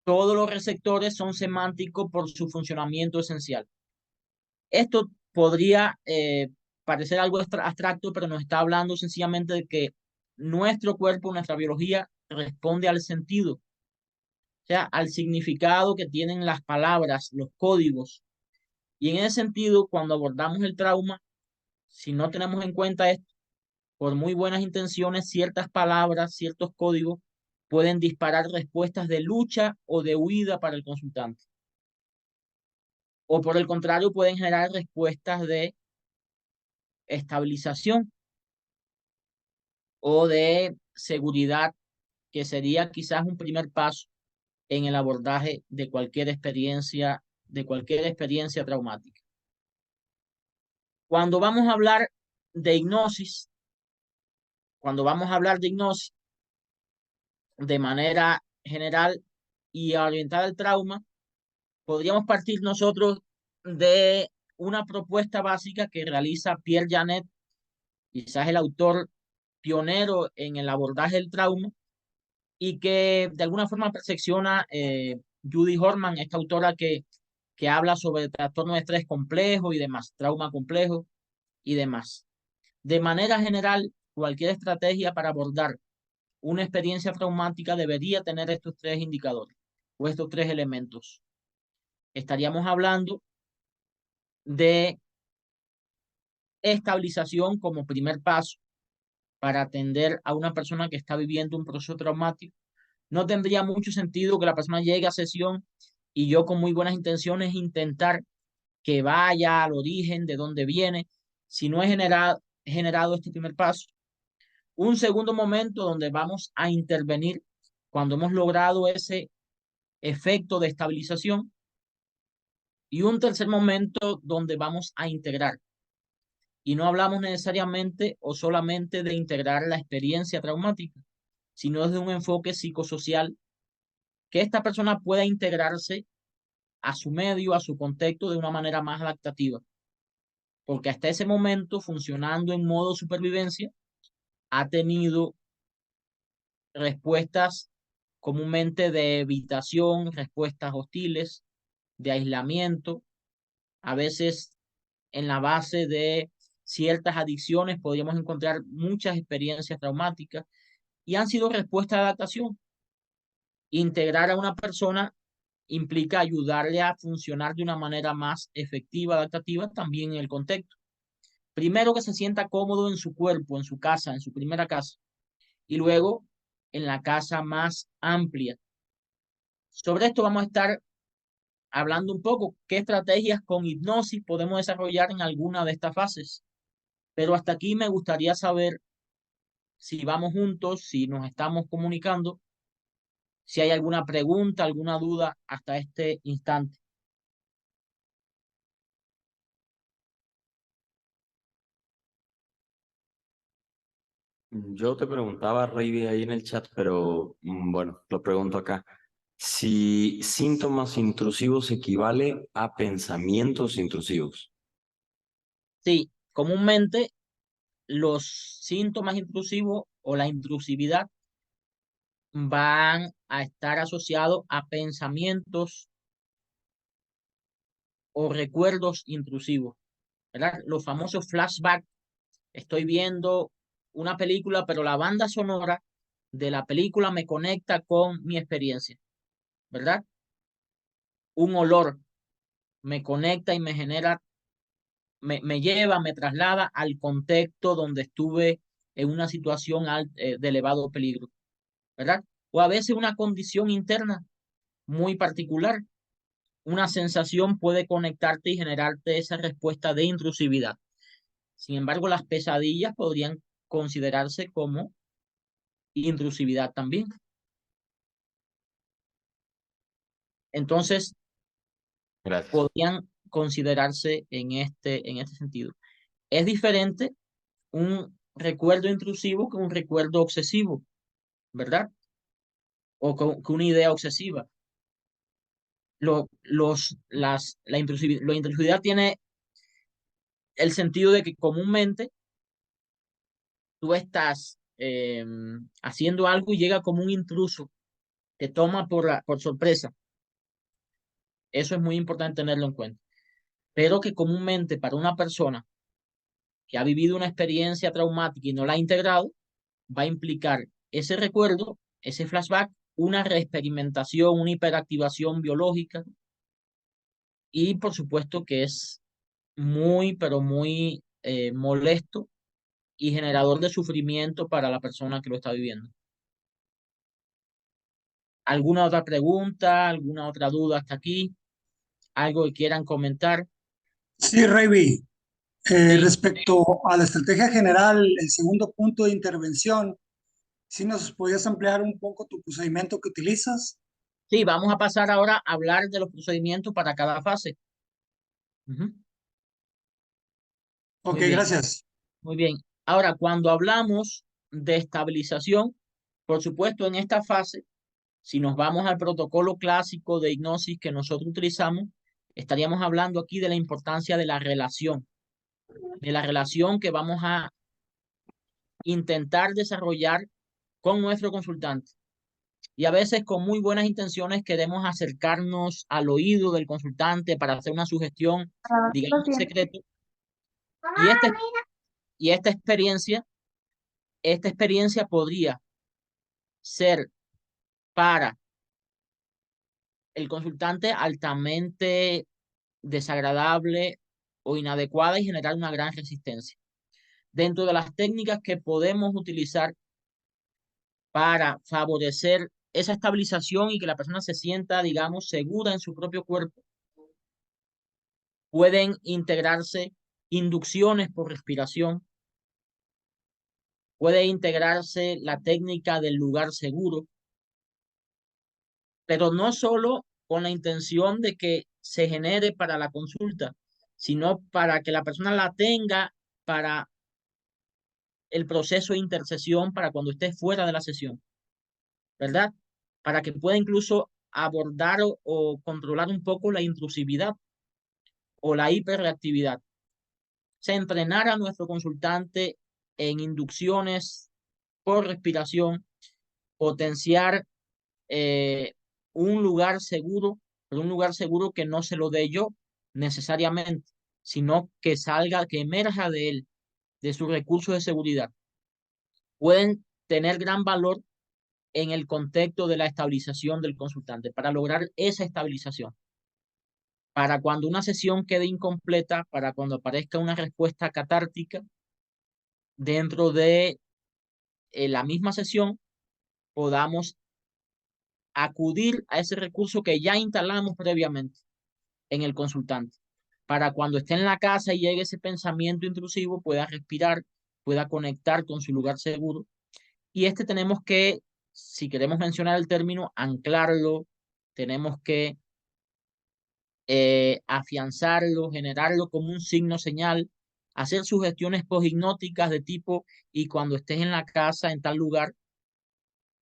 todos los receptores son semánticos por su funcionamiento esencial. Esto podría parecer algo abstracto, pero nos está hablando sencillamente de que nuestro cuerpo, nuestra biología responde al sentido, o sea, al significado que tienen las palabras, los códigos. Y en ese sentido, cuando abordamos el trauma, si no tenemos en cuenta esto, por muy buenas intenciones, ciertas palabras, ciertos códigos pueden disparar respuestas de lucha o de huida para el consultante. O por el contrario, pueden generar respuestas de estabilización o de seguridad, que sería quizás un primer paso en el abordaje de cualquier experiencia traumática. Cuando vamos a hablar de hipnosis, cuando vamos a hablar de hipnosis de manera general, y orientada al trauma, podríamos partir nosotros de una propuesta básica que realiza Pierre Janet, quizás el autor pionero en el abordaje del trauma, y que de alguna forma perfecciona Judy Horman, esta autora que habla sobre trastorno de estrés complejo y demás, trauma complejo y demás. De manera general, cualquier estrategia para abordar una experiencia traumática debería tener estos tres indicadores o estos tres elementos. Estaríamos hablando de estabilización como primer paso para atender a una persona que está viviendo un proceso traumático. No tendría mucho sentido que la persona llegue a sesión y yo con muy buenas intenciones intentar que vaya al origen de dónde viene, si no he generado este primer paso. Un segundo momento donde vamos a intervenir cuando hemos logrado ese efecto de estabilización. Y un tercer momento donde vamos a integrar. Y no hablamos necesariamente o solamente de integrar la experiencia traumática, sino desde un enfoque psicosocial, que esta persona pueda integrarse a su medio, a su contexto de una manera más adaptativa. Porque hasta ese momento, funcionando en modo supervivencia, ha tenido respuestas comúnmente de evitación, respuestas hostiles, de aislamiento, a veces en la base de ciertas adicciones podríamos encontrar muchas experiencias traumáticas y han sido respuestas de adaptación. Integrar a una persona implica ayudarle a funcionar de una manera más efectiva, adaptativa, también en el contexto. Primero que se sienta cómodo en su cuerpo, en su casa, en su primera casa, y luego en la casa más amplia. Sobre esto vamos a estar hablando un poco qué estrategias con hipnosis podemos desarrollar en alguna de estas fases. Pero hasta aquí me gustaría saber si vamos juntos, si nos estamos comunicando, si hay alguna pregunta, alguna duda hasta este instante. Yo te preguntaba, Rey, ahí en el chat, pero bueno, lo pregunto acá. Si síntomas intrusivos equivale a pensamientos intrusivos. Sí, comúnmente los síntomas intrusivos o la intrusividad van a estar asociados a pensamientos o recuerdos intrusivos, ¿verdad? Los famosos flashbacks. Estoy viendo una película, pero la banda sonora de la película me conecta con mi experiencia, ¿verdad? Un olor me conecta y me genera, me lleva, me traslada al contexto donde estuve en una situación de elevado peligro, ¿verdad? O a veces una condición interna muy particular, una sensación puede conectarte y generarte esa respuesta de intrusividad. Sin embargo, las pesadillas podrían considerarse como intrusividad también. Entonces, Gracias. podrían considerarse en este sentido. Es diferente un recuerdo intrusivo que un recuerdo obsesivo, ¿verdad? O que una idea obsesiva. La intrusividad tiene el sentido de que comúnmente tú estás haciendo algo y llega como un intruso, te toma por sorpresa. Eso es muy importante tenerlo en cuenta. Pero que comúnmente para una persona que ha vivido una experiencia traumática y no la ha integrado, va a implicar ese recuerdo, ese flashback, una reexperimentación, una hiperactivación biológica y por supuesto que es muy, pero muy molesto y generador de sufrimiento para la persona que lo está viviendo. ¿Alguna otra pregunta, alguna otra duda hasta aquí? ¿Algo que quieran comentar? Sí, Ravi, Sí, respecto a la estrategia general, el segundo punto de intervención, si nos podías ampliar un poco tu procedimiento que utilizas. sí, vamos a pasar ahora a hablar de los procedimientos para cada fase. Ujú. Ok, Muy bien, gracias. muy bien. Ahora, cuando hablamos de estabilización, por supuesto, en esta fase Si nos vamos al protocolo clásico de hipnosis que nosotros utilizamos, estaríamos hablando aquí de la importancia de la relación que vamos a intentar desarrollar con nuestro consultante. Y a veces con muy buenas intenciones queremos acercarnos al oído del consultante para hacer una sugestión, digamos, secreto. Y esta experiencia podría ser para el consultante altamente desagradable o inadecuada y generar una gran resistencia. Dentro de las técnicas que podemos utilizar para favorecer esa estabilización y que la persona se sienta, digamos, segura en su propio cuerpo, pueden integrarse inducciones por respiración, puede integrarse la técnica del lugar seguro, pero no solo con la intención de que se genere para la consulta, sino para que la persona la tenga para el proceso de intercesión, para cuando esté fuera de la sesión, ¿verdad? Para que pueda incluso abordar o controlar un poco la intrusividad o la hiperreactividad. Se entrenar a nuestro consultante en inducciones por respiración, potenciar un lugar seguro, pero un lugar seguro que no se lo dé yo necesariamente, sino que salga, que emerja de él, de sus recursos de seguridad. Pueden tener gran valor en el contexto de la estabilización del consultante, para lograr esa estabilización. Para cuando una sesión quede incompleta, para cuando aparezca una respuesta catártica dentro de la misma sesión, podamos acudir a ese recurso que ya instalamos previamente en el consultante. Para cuando esté en la casa y llegue ese pensamiento intrusivo, pueda respirar, pueda conectar con su lugar seguro. Y tenemos que, si queremos mencionar el término, anclarlo, tenemos que afianzarlo, generarlo como un signo señal, hacer sugestiones posthipnóticas de tipo, y cuando estés en la casa, en tal lugar,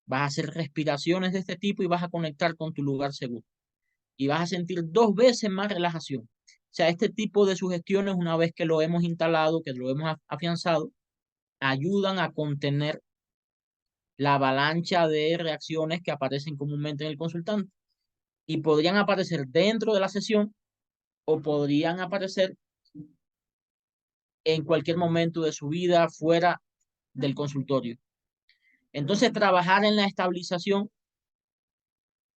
vas a hacer respiraciones de este tipo y vas a conectar con tu lugar seguro. Y vas a sentir 2 veces más relajación. O sea, este tipo de sugestiones, una vez que lo hemos instalado, que lo hemos afianzado, ayudan a contener la avalancha de reacciones que aparecen comúnmente en el consultante. Y podrían aparecer dentro de la sesión o podrían aparecer en cualquier momento de su vida fuera del consultorio. Entonces, trabajar en la estabilización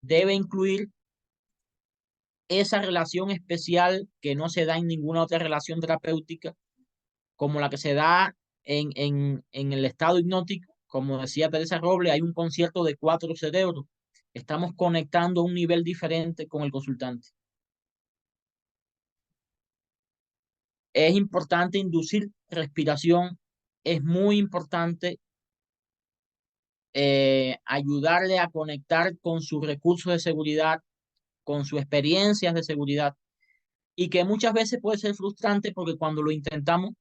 debe incluir esa relación especial que no se da en ninguna otra relación terapéutica, como la que se da en el estado hipnótico. Como decía Teresa Robles, hay un concierto de 4 cerebros. Estamos conectando a un nivel diferente con el consultante. Es importante inducir respiración, es muy importante ayudarle a conectar con sus recursos de seguridad, con sus experiencias de seguridad, y que muchas veces puede ser frustrante porque cuando lo intentamos,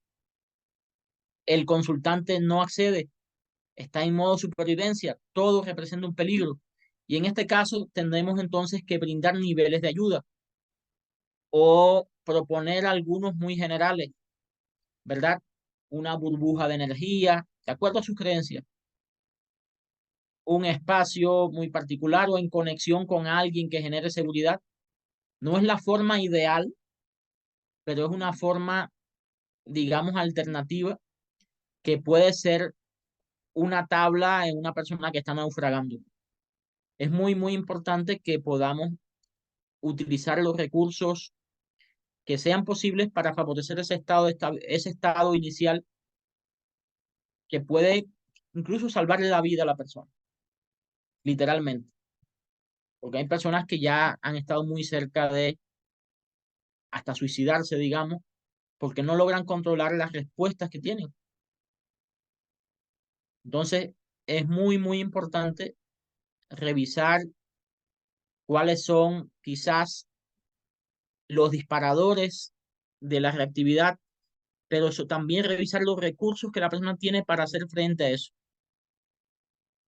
el consultante no accede, está en modo supervivencia, todo representa un peligro. Y en este caso tendremos entonces que brindar niveles de ayuda o proponer algunos muy generales, ¿verdad? Una burbuja de energía, de acuerdo a sus creencias, un espacio muy particular o en conexión con alguien que genere seguridad. No es la forma ideal, pero es una forma, digamos, alternativa que puede ser una tabla en una persona que está naufragando. Es muy, muy importante que podamos utilizar los recursos que sean posibles para favorecer ese estado inicial que puede incluso salvarle la vida a la persona, literalmente. Porque hay personas que ya han estado muy cerca de hasta suicidarse, digamos, porque no logran controlar las respuestas que tienen. Entonces, es muy, muy importante revisar cuáles son quizás los disparadores de la reactividad, pero eso, también revisar los recursos que la persona tiene para hacer frente a eso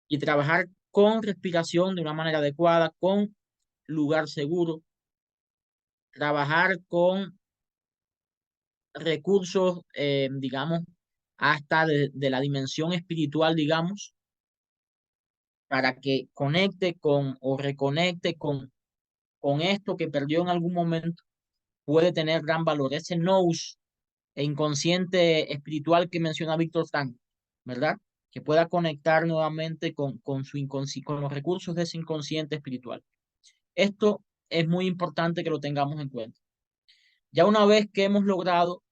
y trabajar con respiración de una manera adecuada, con lugar seguro, trabajar con recursos, digamos, hasta de la dimensión espiritual, digamos, para que conecte con o reconecte con esto que perdió en algún momento, puede tener gran valor. Ese nous e inconsciente espiritual que menciona Víctor Frank, ¿verdad? Que pueda conectar nuevamente con con los recursos de ese inconsciente espiritual. Esto es muy importante que lo tengamos en cuenta. Ya una vez que hemos logrado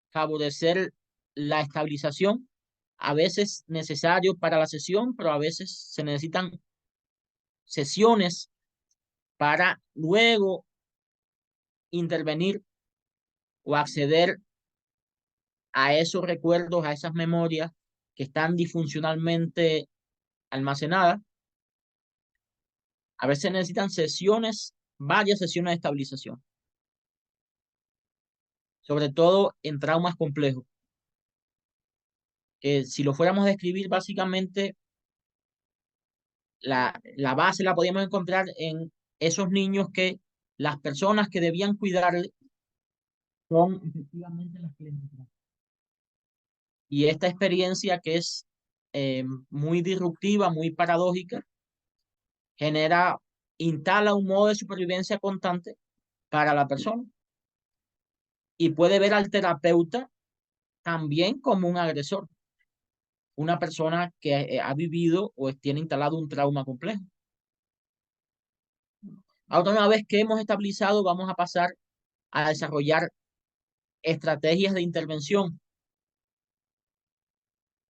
favorecer la estabilización, a veces necesario para la sesión, pero a veces se necesitan sesiones para luego intervenir o acceder a esos recuerdos, a esas memorias que están disfuncionalmente almacenadas. A veces necesitan sesiones, varias sesiones de estabilización, sobre todo en traumas complejos, que si lo fuéramos a describir, básicamente la base la podíamos encontrar en esos niños que las personas que debían cuidarle son efectivamente las que les maltratan. Y esta experiencia que es muy disruptiva, muy paradójica, genera, instala un modo de supervivencia constante para la persona y puede ver al terapeuta también como un agresor, una persona que ha vivido o tiene instalado un trauma complejo. Ahora, una vez que hemos estabilizado, vamos a pasar a desarrollar estrategias de intervención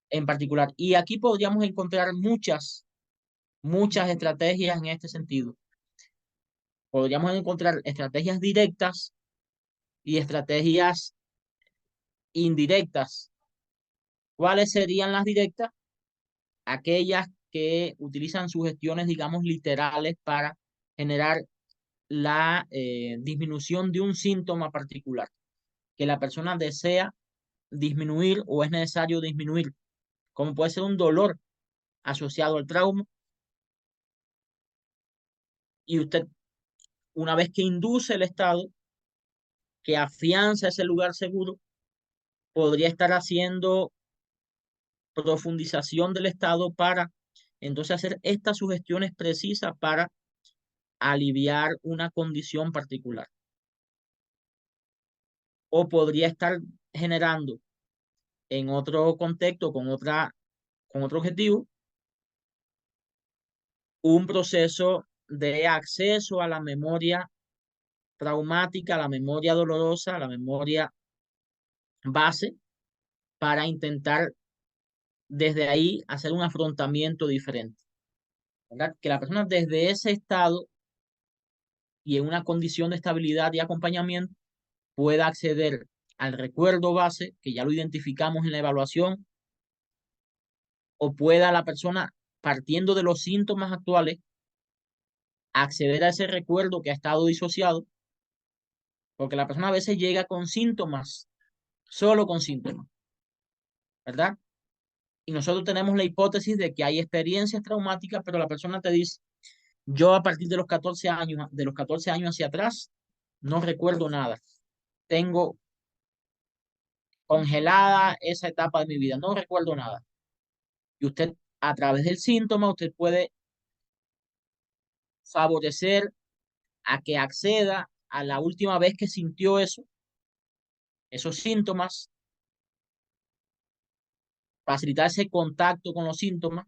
en particular. Y aquí podríamos encontrar muchas estrategias en este sentido. Podríamos encontrar estrategias directas y estrategias indirectas. ¿Cuáles serían las directas? Aquellas que utilizan sugestiones, digamos, literales para generar la disminución de un síntoma particular que la persona desea disminuir o es necesario disminuir, como puede ser un dolor asociado al trauma. Y usted, una vez que induce el estado, que afianza ese lugar seguro, podría estar haciendo profundización del estado para entonces hacer estas sugestiones precisas para aliviar una condición particular. O podría estar generando en otro contexto, con otro objetivo, un proceso de acceso a la memoria traumática, a la memoria dolorosa, a la memoria base, para intentar desde ahí hacer un afrontamiento diferente, ¿verdad? Que la persona desde ese estado y en una condición de estabilidad y acompañamiento pueda acceder al recuerdo base, que ya lo identificamos en la evaluación, o pueda la persona, partiendo de los síntomas actuales, acceder a ese recuerdo que ha estado disociado, porque la persona a veces llega con síntomas, solo con síntomas, ¿verdad? Y nosotros tenemos la hipótesis de que hay experiencias traumáticas, pero la persona te dice, yo a partir de los 14 años hacia atrás, no recuerdo nada. Tengo congelada esa etapa de mi vida, no recuerdo nada. Y usted, a través del síntoma, usted puede favorecer a que acceda a la última vez que sintió eso, esos síntomas, facilitar ese contacto con los síntomas,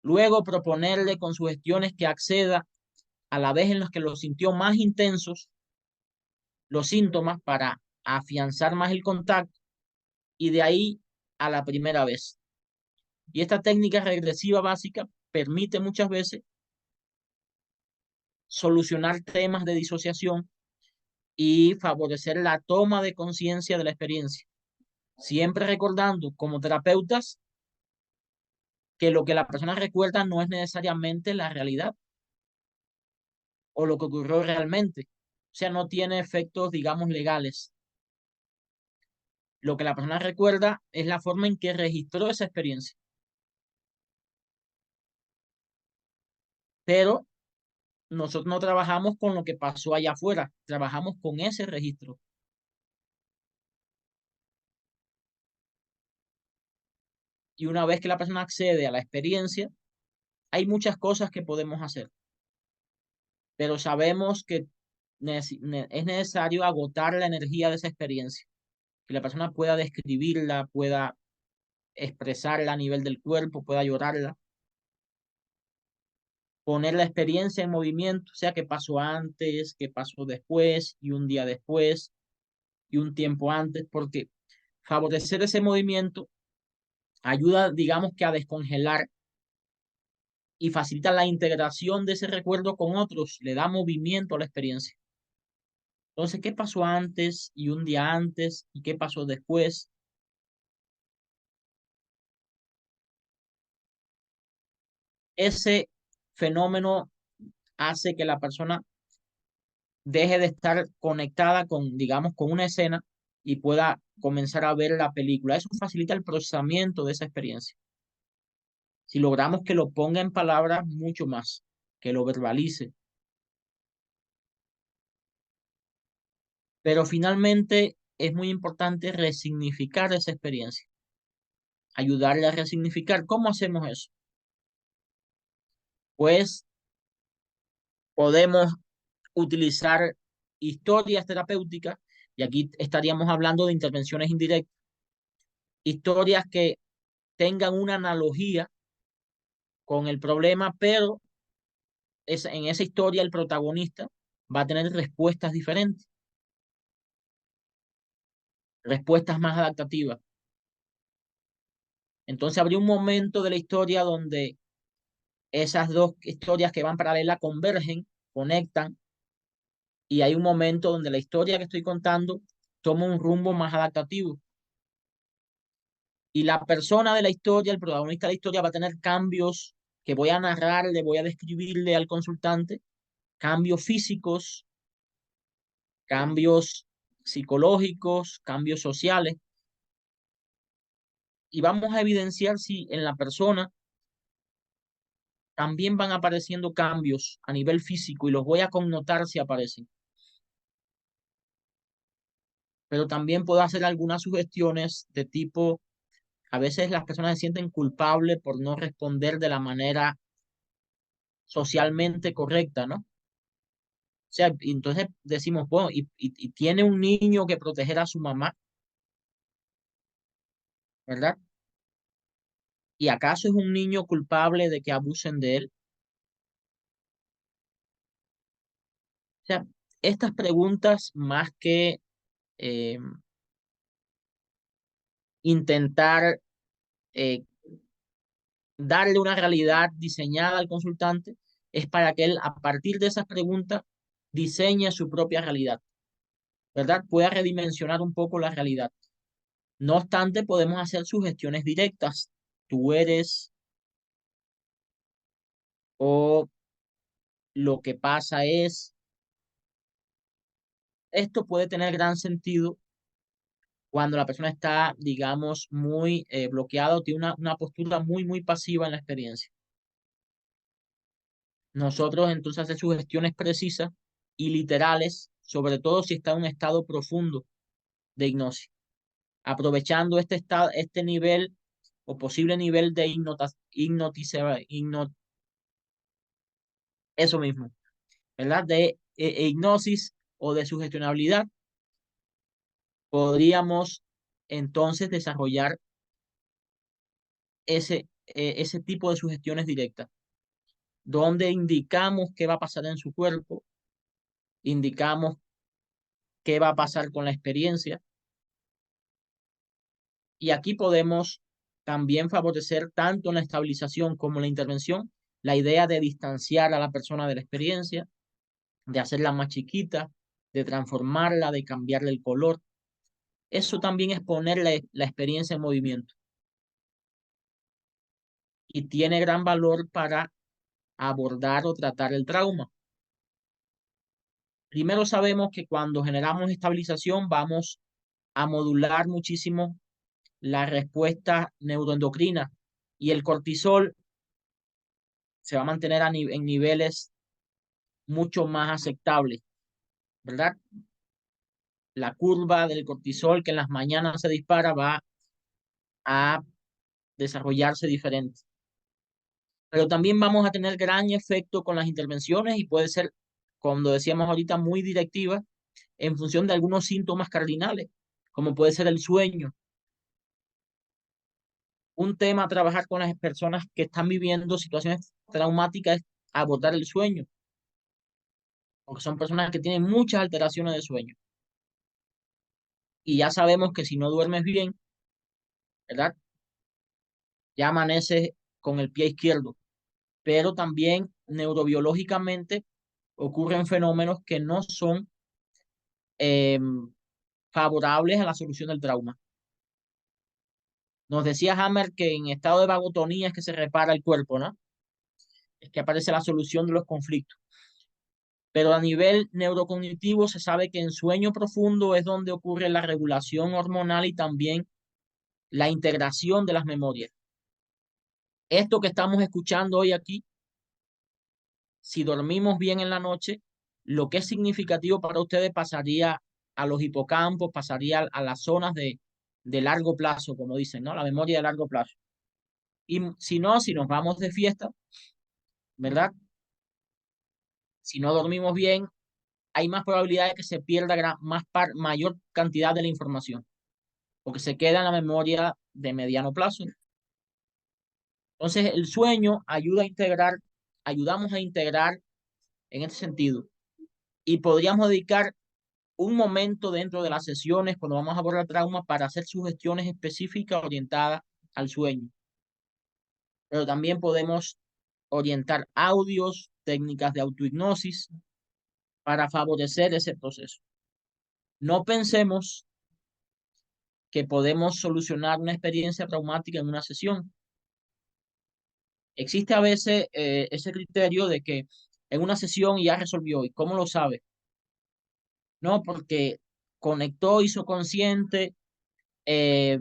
luego proponerle con sugestiones que acceda a la vez en los que los sintió más intensos, los síntomas, para afianzar más el contacto y de ahí a la primera vez. Y esta técnica regresiva básica permite muchas veces solucionar temas de disociación y favorecer la toma de conciencia de la experiencia. Siempre recordando como terapeutas que lo que la persona recuerda no es necesariamente la realidad o lo que ocurrió realmente. O sea, no tiene efectos, digamos, legales. Lo que la persona recuerda es la forma en que registró esa experiencia. pero nosotros no trabajamos con lo que pasó allá afuera, trabajamos con ese registro. Y una vez que la persona accede a la experiencia, hay muchas cosas que podemos hacer, pero sabemos que es necesario agotar la energía de esa experiencia, que la persona pueda describirla, pueda expresarla a nivel del cuerpo, pueda llorarla, poner la experiencia en movimiento, o sea, qué pasó antes, qué pasó después y un día después y un tiempo antes, porque favorecer ese movimiento ayuda, digamos que a descongelar y facilita la integración de ese recuerdo con otros, le da movimiento a la experiencia. Entonces, ¿qué pasó antes y un día antes y qué pasó después? Ese fenómeno hace que la persona deje de estar conectada con, digamos, con una escena y pueda comenzar a ver la película. Eso facilita el procesamiento de esa experiencia. Si logramos que lo ponga en palabras, mucho más, que lo verbalice. Pero finalmente es muy importante resignificar esa experiencia, ayudarle a resignificar. ¿Cómo hacemos eso? Pues podemos utilizar historias terapéuticas, y aquí estaríamos hablando de intervenciones indirectas, historias que tengan una analogía con el problema, pero en esa historia el protagonista va a tener respuestas diferentes, respuestas más adaptativas. Entonces habría un momento de la historia donde esas dos historias que van paralelas convergen, conectan, y hay un momento donde la historia que estoy contando toma un rumbo más adaptativo. Y la persona de la historia, el protagonista de la historia, va a tener cambios que voy a narrarle, voy a describirle al consultante, cambios físicos, cambios psicológicos, cambios sociales, y vamos a evidenciar si en la persona también van apareciendo cambios a nivel físico y los voy a connotar si aparecen. Pero también puedo hacer algunas sugestiones de tipo, a veces las personas se sienten culpables por no responder de la manera socialmente correcta, ¿no? O sea, y entonces decimos, bueno, y tiene un niño que proteger a su mamá, ¿verdad? ¿Y acaso es un niño culpable de que abusen de él? O sea, estas preguntas, más que eh, intentar eh, darle una realidad diseñada al consultante, es para que él, a partir de esas preguntas, diseñe su propia realidad, ¿verdad? Pueda redimensionar un poco la realidad. No obstante, podemos hacer sugestiones directas. Tú eres, o lo que pasa es. Esto puede tener gran sentido cuando la persona está, digamos, muy bloqueada o tiene una postura muy pasiva en la experiencia. Nosotros entonces hacer sugestiones precisas y literales, sobre todo si está en un estado profundo de hipnosis, aprovechando este estado, este nivel o posible nivel de eso mismo, ¿verdad? De hipnosis o de sugestionabilidad, podríamos entonces desarrollar ese tipo de sugestiones directas, donde indicamos qué va a pasar en su cuerpo, indicamos qué va a pasar con la experiencia, y aquí podemos también favorecer tanto en la estabilización como en la intervención la idea de distanciar a la persona de la experiencia, de hacerla más chiquita, de transformarla, de cambiarle el color. Eso también es ponerle la experiencia en movimiento y tiene gran valor para abordar o tratar el trauma. Primero sabemos que cuando generamos estabilización vamos a modular muchísimo la respuesta neuroendocrina, y el cortisol se va a mantener en niveles mucho más aceptables, ¿verdad? La curva del cortisol que en las mañanas se dispara va a desarrollarse diferente. Pero también vamos a tener gran efecto con las intervenciones y puede ser, como decíamos ahorita, muy directiva en función de algunos síntomas cardinales, como puede ser el sueño. Un tema a trabajar con las personas que están viviendo situaciones traumáticas es abordar el sueño, porque son personas que tienen muchas alteraciones de sueño. Y ya sabemos que si no duermes bien, ¿verdad? Ya amaneces con el pie izquierdo, pero también neurobiológicamente ocurren fenómenos que no son eh, favorables a la solución del trauma. Nos decía Hammer que en estado de vagotonía es que se repara el cuerpo, ¿no? Es que aparece la solución de los conflictos. Pero a nivel neurocognitivo se sabe que en sueño profundo es donde ocurre la regulación hormonal y también la integración de las memorias. Esto que estamos escuchando hoy aquí, si dormimos bien en la noche, lo que es significativo para ustedes pasaría a los hipocampos, pasaría a las zonas de largo plazo, como dicen, ¿no? La memoria de largo plazo. Y si no, si nos vamos de fiesta, ¿verdad? Si no dormimos bien, hay más probabilidad de que se pierda mayor cantidad de la información, porque se queda en la memoria de mediano plazo. Entonces, el sueño ayuda a integrar, ayudamos a integrar en este sentido. Y podríamos dedicar un momento dentro de las sesiones cuando vamos a abordar trauma para hacer sugestiones específicas orientadas al sueño. Pero también podemos orientar audios, técnicas de autohipnosis para favorecer ese proceso. No pensemos que podemos solucionar una experiencia traumática en una sesión. Existe a veces ese criterio de que en una sesión ya resolvió. ¿Y cómo lo sabe? No, porque conectó, hizo consciente, eh,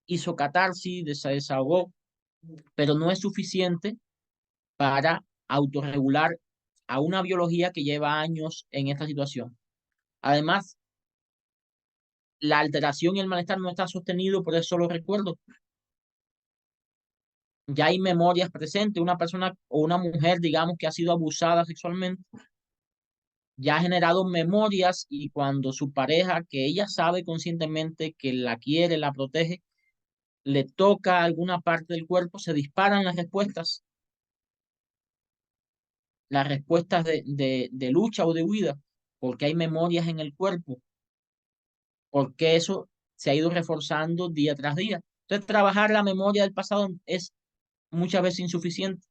hizo catarsis, se desahogó, pero no es suficiente para autorregular a una biología que lleva años en esta situación. Además, la alteración y el malestar no está sostenido por eso los recuerdos. Ya hay memorias presentes. Una persona o una mujer, digamos, que ha sido abusada sexualmente, ya ha generado memorias y cuando su pareja, que ella sabe conscientemente que la quiere, la protege, le toca alguna parte del cuerpo, se disparan las respuestas de lucha o de huida, porque hay memorias en el cuerpo, porque eso se ha ido reforzando día tras día. Entonces, trabajar la memoria del pasado es muchas veces insuficiente.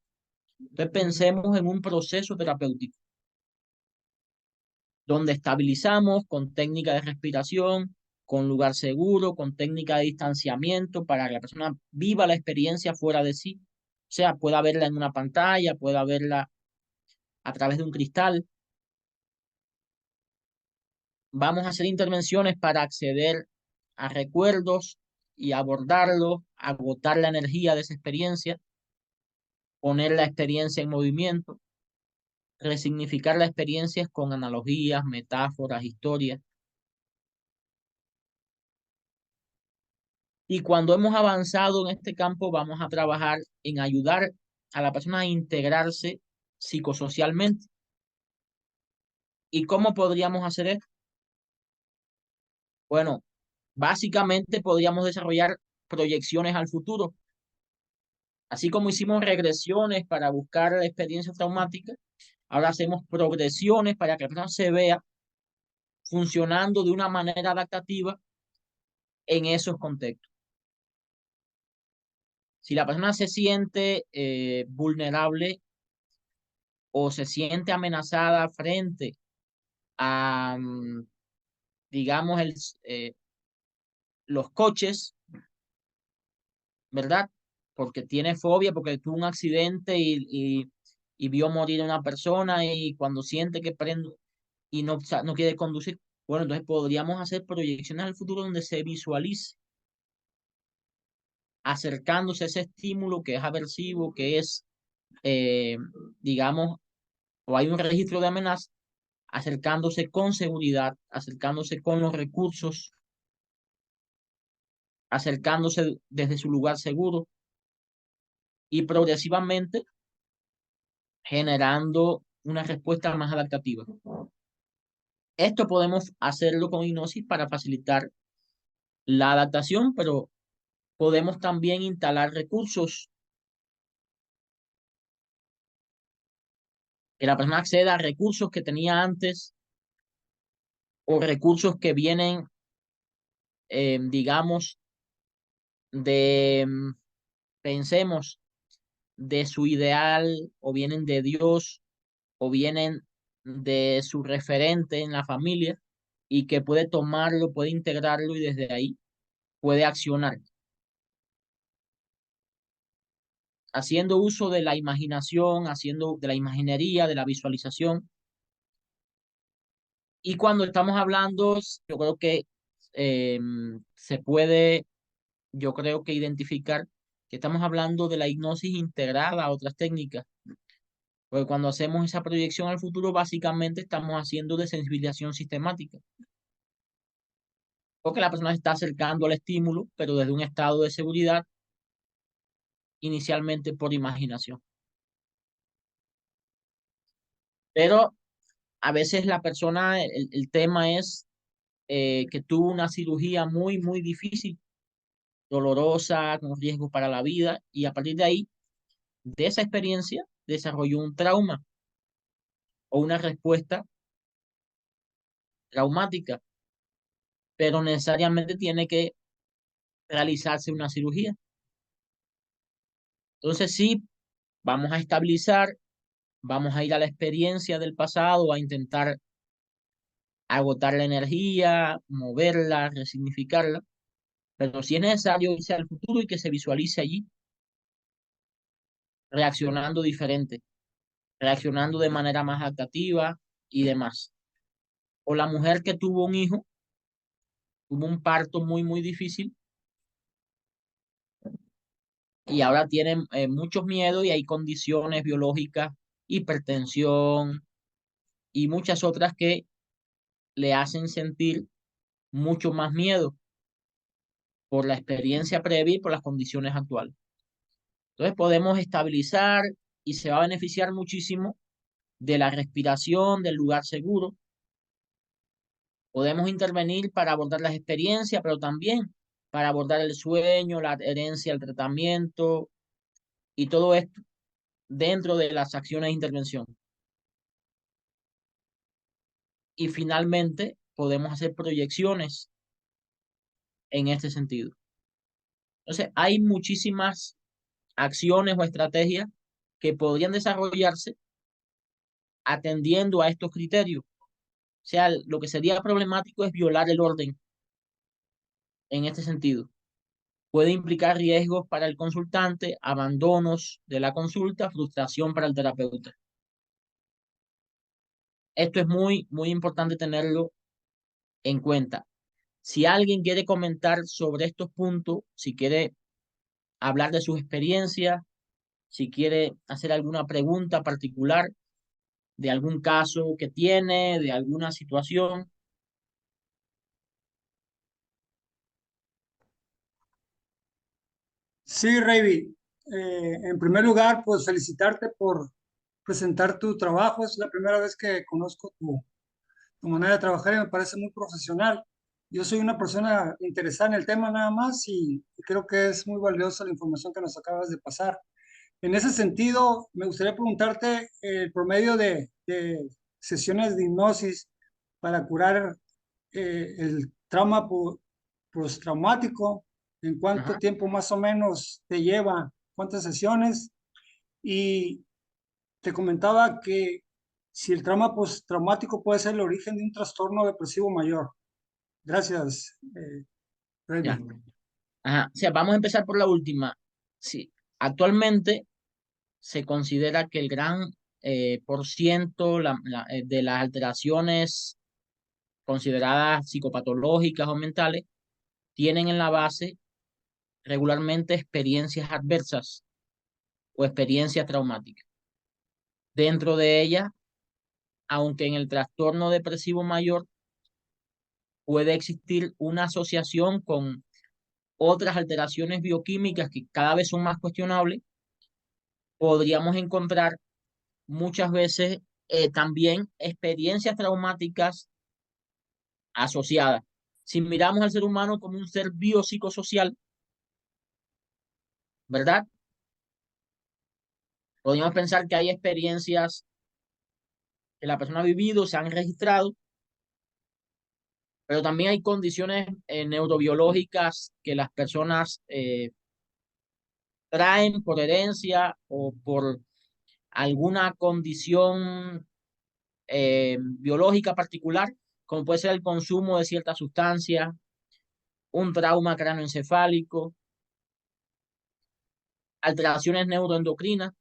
Entonces, pensemos en un proceso terapéutico donde estabilizamos con técnica de respiración, con lugar seguro, con técnica de distanciamiento para que la persona viva la experiencia fuera de sí. O sea, pueda verla en una pantalla, pueda verla a través de un cristal. Vamos a hacer intervenciones para acceder a recuerdos y abordarlos, agotar la energía de esa experiencia, poner la experiencia en movimiento, resignificar la experiencia con analogías, metáforas, historias. Y cuando hemos avanzado en este campo, vamos a trabajar en ayudar a la persona a integrarse psicosocialmente. ¿Y cómo podríamos hacer esto? Bueno, básicamente podríamos desarrollar proyecciones al futuro. Así como hicimos regresiones para buscar experiencias traumáticas, ahora hacemos progresiones para que la persona se vea funcionando de una manera adaptativa en esos contextos. Si la persona se siente vulnerable o se siente amenazada frente a, digamos, los coches, ¿verdad? Porque tiene fobia, porque tuvo un accidente y vio morir a una persona y cuando siente que prende y no quiere conducir, bueno, entonces podríamos hacer proyecciones al futuro donde se visualice acercándose a ese estímulo que es aversivo, que es eh, digamos, o hay un registro de amenaza, acercándose con seguridad, acercándose con los recursos, acercándose desde su lugar seguro y progresivamente generando una respuesta más adaptativa. Esto podemos hacerlo con hipnosis para facilitar la adaptación, pero podemos también instalar recursos que la persona acceda a recursos que tenía antes o recursos que vienen, digamos, de, pensemos, de su ideal o vienen de Dios o vienen de su referente en la familia y que puede tomarlo, puede integrarlo y desde ahí puede accionar, haciendo uso de la imaginación, haciendo de la imaginería, de la visualización. Y cuando estamos hablando, yo creo que eh, se puede, yo creo que identificar que estamos hablando de la hipnosis integrada a otras técnicas. Porque cuando hacemos esa proyección al futuro, básicamente estamos haciendo desensibilización sistemática. Porque la persona se está acercando al estímulo, pero desde un estado de seguridad, inicialmente por imaginación. Pero a veces la persona, el tema es que tuvo una cirugía muy, muy difícil, dolorosa, con riesgo para la vida, y a partir de ahí, de esa experiencia, desarrolló un trauma o una respuesta traumática, pero necesariamente tiene que realizarse una cirugía. Entonces sí, vamos a estabilizar, vamos a ir a la experiencia del pasado, a intentar agotar la energía, moverla, resignificarla, pero si es necesario irse al futuro y que se visualice allí, reaccionando diferente, reaccionando de manera más adaptativa y demás. O la mujer que tuvo un hijo, tuvo un parto muy, muy difícil y ahora tiene muchos miedos y hay condiciones biológicas, hipertensión y muchas otras que le hacen sentir mucho más miedo por la experiencia previa y por las condiciones actuales. Entonces podemos estabilizar y se va a beneficiar muchísimo de la respiración, del lugar seguro. Podemos intervenir para abordar las experiencias, pero también para abordar el sueño, la adherencia al tratamiento y todo esto dentro de las acciones de intervención. Y finalmente podemos hacer proyecciones en este sentido. Entonces, hay muchísimas acciones o estrategias que podrían desarrollarse atendiendo a estos criterios. O sea, lo que sería problemático es violar el orden en este sentido. Puede implicar riesgos para el consultante, abandonos de la consulta, frustración para el terapeuta. Esto es muy, muy importante tenerlo en cuenta. Si alguien quiere comentar sobre estos puntos, si quiere hablar de sus experiencias, si quiere hacer alguna pregunta particular de algún caso que tiene, de alguna situación. Sí, Ravi. En primer lugar, pues felicitarte por presentar tu trabajo. Es la primera vez que conozco tu manera de trabajar y me parece muy profesional. Yo soy una persona interesada en el tema nada más y creo que es muy valiosa la información que nos acabas de pasar. En ese sentido, me gustaría preguntarte el promedio de sesiones de hipnosis para curar el trauma postraumático, en cuánto Ajá. tiempo más o menos te lleva, cuántas sesiones. Y te comentaba que si el trauma postraumático puede ser el origen de un trastorno depresivo mayor. Gracias, Ya. Remy. Ajá. O sea, vamos a empezar por la última. Sí, actualmente se considera que el gran por ciento de las alteraciones consideradas psicopatológicas o mentales tienen en la base regularmente experiencias adversas o experiencias traumáticas. Dentro de ellas, aunque en el trastorno depresivo mayor puede existir una asociación con otras alteraciones bioquímicas que cada vez son más cuestionables, podríamos encontrar muchas veces también experiencias traumáticas asociadas. Si miramos al ser humano como un ser biopsicosocial, ¿verdad? Podríamos pensar que hay experiencias que la persona ha vivido, se han registrado, pero también hay condiciones neurobiológicas que las personas traen por herencia o por alguna condición biológica particular, como puede ser el consumo de cierta sustancia, un trauma cráneoencefálico, alteraciones neuroendocrinas,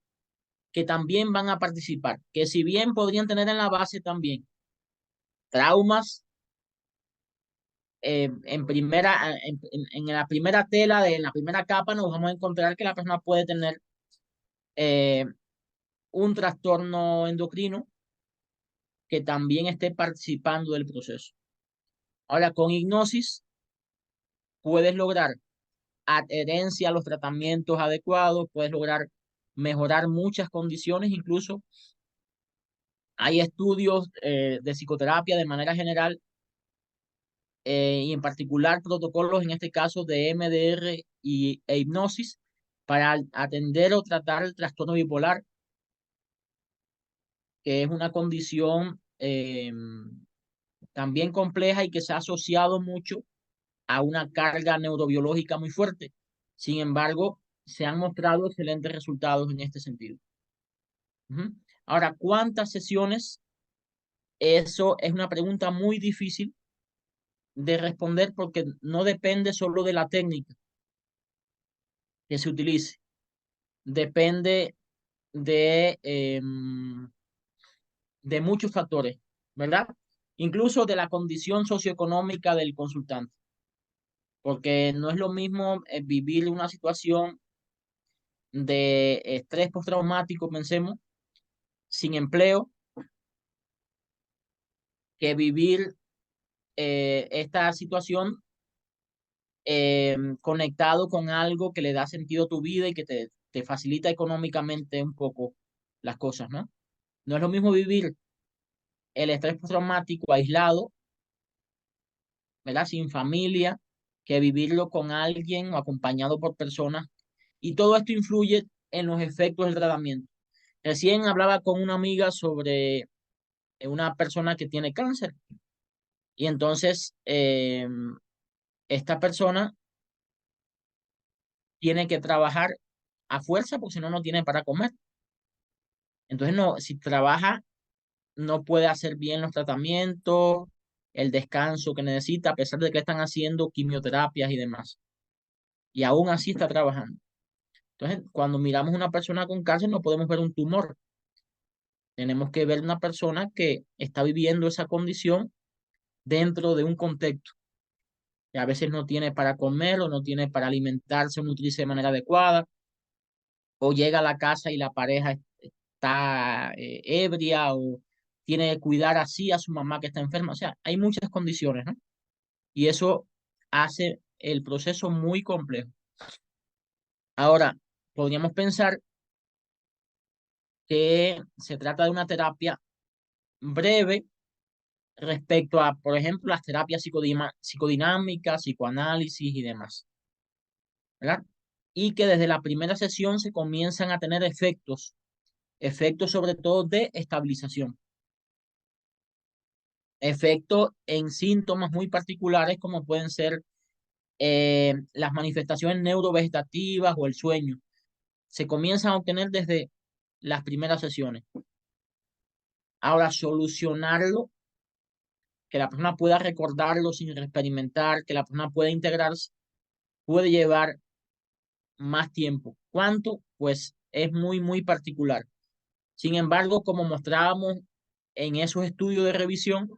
que también van a participar, que si bien podrían tener en la base también traumas en la primera tela, en la primera capa, nos vamos a encontrar que la persona puede tener eh, un trastorno endocrino que también esté participando del proceso. Ahora, con hipnosis puedes lograr adherencia a los tratamientos adecuados, puedes lograr mejorar muchas condiciones, incluso hay estudios de psicoterapia de manera general y en particular protocolos, en este caso de MDR e hipnosis, para atender o tratar el trastorno bipolar, que es una condición también compleja y que se ha asociado mucho a una carga neurobiológica muy fuerte. Sin embargo, se han mostrado excelentes resultados en este sentido. Ujú. Ahora, ¿cuántas sesiones? Eso es una pregunta muy difícil de responder porque no depende solo de la técnica que se utilice, depende de muchos factores, ¿verdad? Incluso de la condición socioeconómica del consultante, porque no es lo mismo vivir una situación de estrés postraumático, pensemos, sin empleo, que vivir esta situación conectado con algo que le da sentido a tu vida y que te facilita económicamente un poco las cosas, ¿no? No es lo mismo vivir el estrés postraumático aislado, ¿verdad? Sin familia, que vivirlo con alguien o acompañado por personas. Y todo esto influye en los efectos del tratamiento. Recién hablaba con una amiga sobre una persona que tiene cáncer. Y entonces, esta persona tiene que trabajar a fuerza porque si no, no tiene para comer. Entonces, no, si trabaja, no puede hacer bien los tratamientos, el descanso que necesita, a pesar de que están haciendo quimioterapias y demás. Y aún así está trabajando. Entonces, cuando miramos una persona con cáncer, no podemos ver un tumor. Tenemos que ver una persona que está viviendo esa condición dentro de un contexto. Que a veces no tiene para comer o no tiene para alimentarse o nutrirse de manera adecuada, o llega a la casa y la pareja está ebria o tiene que cuidar así a su mamá que está enferma. O sea, hay muchas condiciones, ¿no? Y eso hace el proceso muy complejo. Ahora, podríamos pensar que se trata de una terapia breve respecto a, por ejemplo, las terapias psicodinámicas, psicoanálisis y demás, ¿verdad? Y que desde la primera sesión se comienzan a tener efectos sobre todo de estabilización, efectos en síntomas muy particulares como pueden ser las manifestaciones neurovegetativas o el sueño. Se comienzan a obtener desde las primeras sesiones. Ahora, solucionarlo, que la persona pueda recordarlo sin experimentar, que la persona pueda integrarse, puede llevar más tiempo. ¿Cuánto? Pues es muy, muy particular. Sin embargo, como mostrábamos en esos estudios de revisión,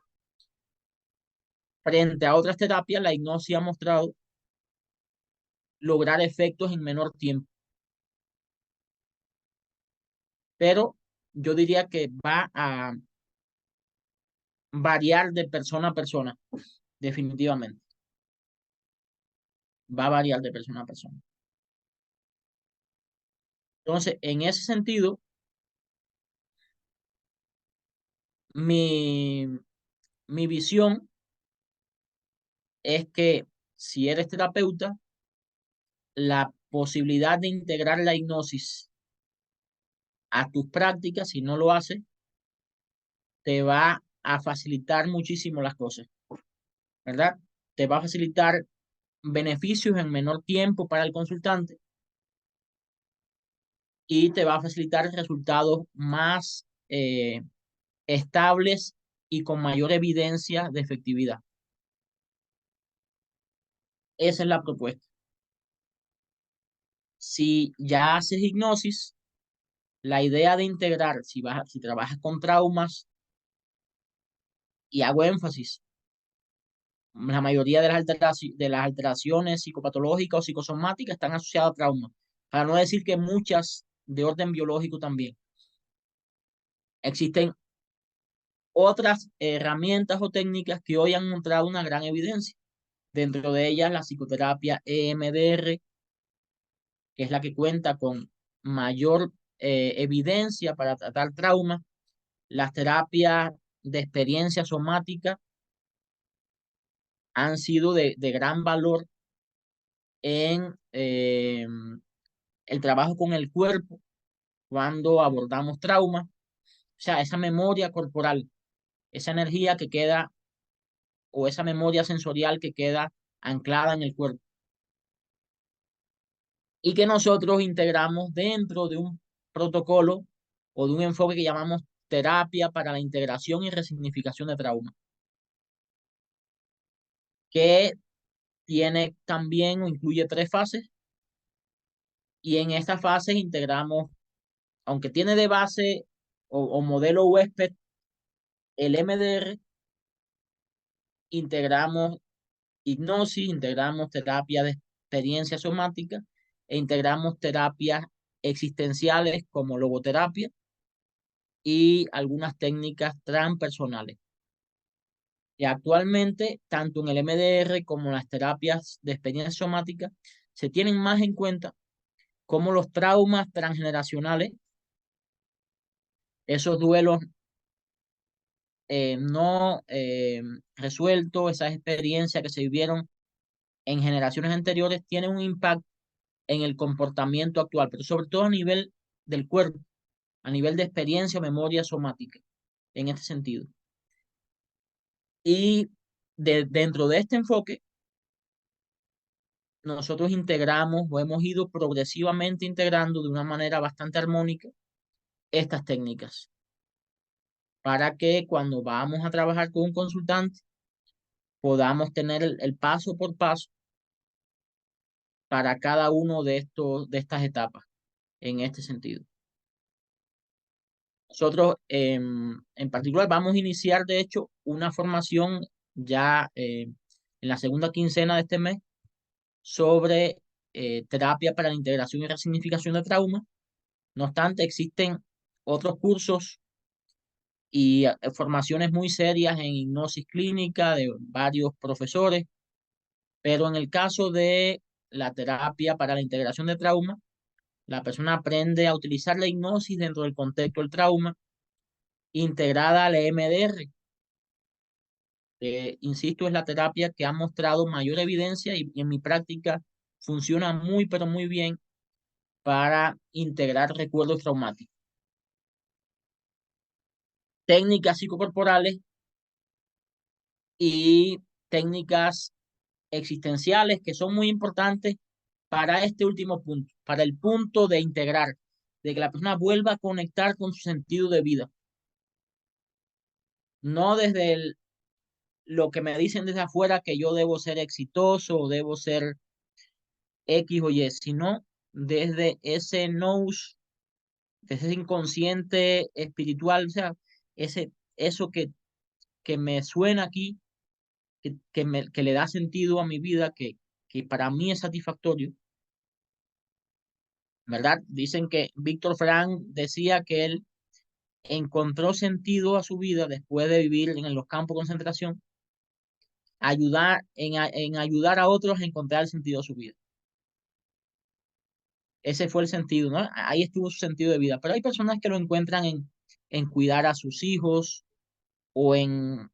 frente a otras terapias, la hipnosis ha mostrado lograr efectos en menor tiempo. pero yo diría que va a variar de persona a persona, definitivamente. Va a variar de persona a persona. Entonces, en ese sentido, mi, mi visión es que si eres terapeuta, la posibilidad de integrar la hipnosis a tus prácticas, si no lo haces, te va a facilitar muchísimo las cosas, ¿verdad? Te va a facilitar beneficios en menor tiempo para el consultante y te va a facilitar resultados más estables y con mayor evidencia de efectividad. Esa es la propuesta. Si ya haces hipnosis, la idea de integrar, si trabajas con traumas, y hago énfasis, la mayoría de las alteraciones psicopatológicas o psicosomáticas están asociadas a traumas, para no decir que muchas de orden biológico también. Existen otras herramientas o técnicas que hoy han mostrado una gran evidencia. Dentro de ellas, la psicoterapia EMDR, que es la que cuenta con mayor evidencia para tratar traumas. Las terapias de experiencia somática han sido de gran valor en el trabajo con el cuerpo cuando abordamos traumas. O sea, esa memoria corporal, esa energía que queda o esa memoria sensorial que queda anclada en el cuerpo y que nosotros integramos dentro de un protocolo o de un enfoque que llamamos terapia para la integración y resignificación de trauma, que tiene también o incluye 3 fases, y en estas fases integramos, aunque tiene de base o modelo huésped el MDR, integramos hipnosis, integramos terapia de experiencia somática e integramos terapias existenciales como logoterapia y algunas técnicas transpersonales. Y actualmente, tanto en el MDR como en las terapias de experiencia somática, se tienen más en cuenta como los traumas transgeneracionales, esos duelos no resueltos, esas experiencias que se vivieron en generaciones anteriores, tienen un impacto en el comportamiento actual, pero sobre todo a nivel del cuerpo, a nivel de experiencia o memoria somática, en este sentido. Y dentro de este enfoque, nosotros integramos o hemos ido progresivamente integrando de una manera bastante armónica estas técnicas para que cuando vamos a trabajar con un consultante podamos tener el paso por paso para cada uno de estas etapas en este sentido. Nosotros en particular vamos a iniciar, de hecho, una formación ya en la segunda quincena de este mes sobre terapia para la integración y resignificación de trauma. No obstante, existen otros cursos y formaciones muy serias en hipnosis clínica de varios profesores, pero en el caso de la terapia para la integración de trauma, la persona aprende a utilizar la hipnosis dentro del contexto del trauma, integrada al EMDR. Insisto, es la terapia que ha mostrado mayor evidencia y en mi práctica funciona muy, pero muy bien para integrar recuerdos traumáticos. Técnicas psicocorporales y técnicas existenciales que son muy importantes para este último punto, para el punto de integrar, de que la persona vuelva a conectar con su sentido de vida. No desde lo que me dicen desde afuera que yo debo ser exitoso o debo ser X o Y, sino desde ese nous, desde ese inconsciente espiritual, o sea, eso que me suena aquí, que le da sentido a mi vida, que para mí es satisfactorio, ¿verdad? Dicen que Víctor Frank decía que él encontró sentido a su vida después de vivir en los campos de concentración, en ayudar a otros a encontrar el sentido a su vida. Ese fue el sentido, ¿no? Ahí estuvo su sentido de vida. Pero hay personas que lo encuentran en cuidar a sus hijos o en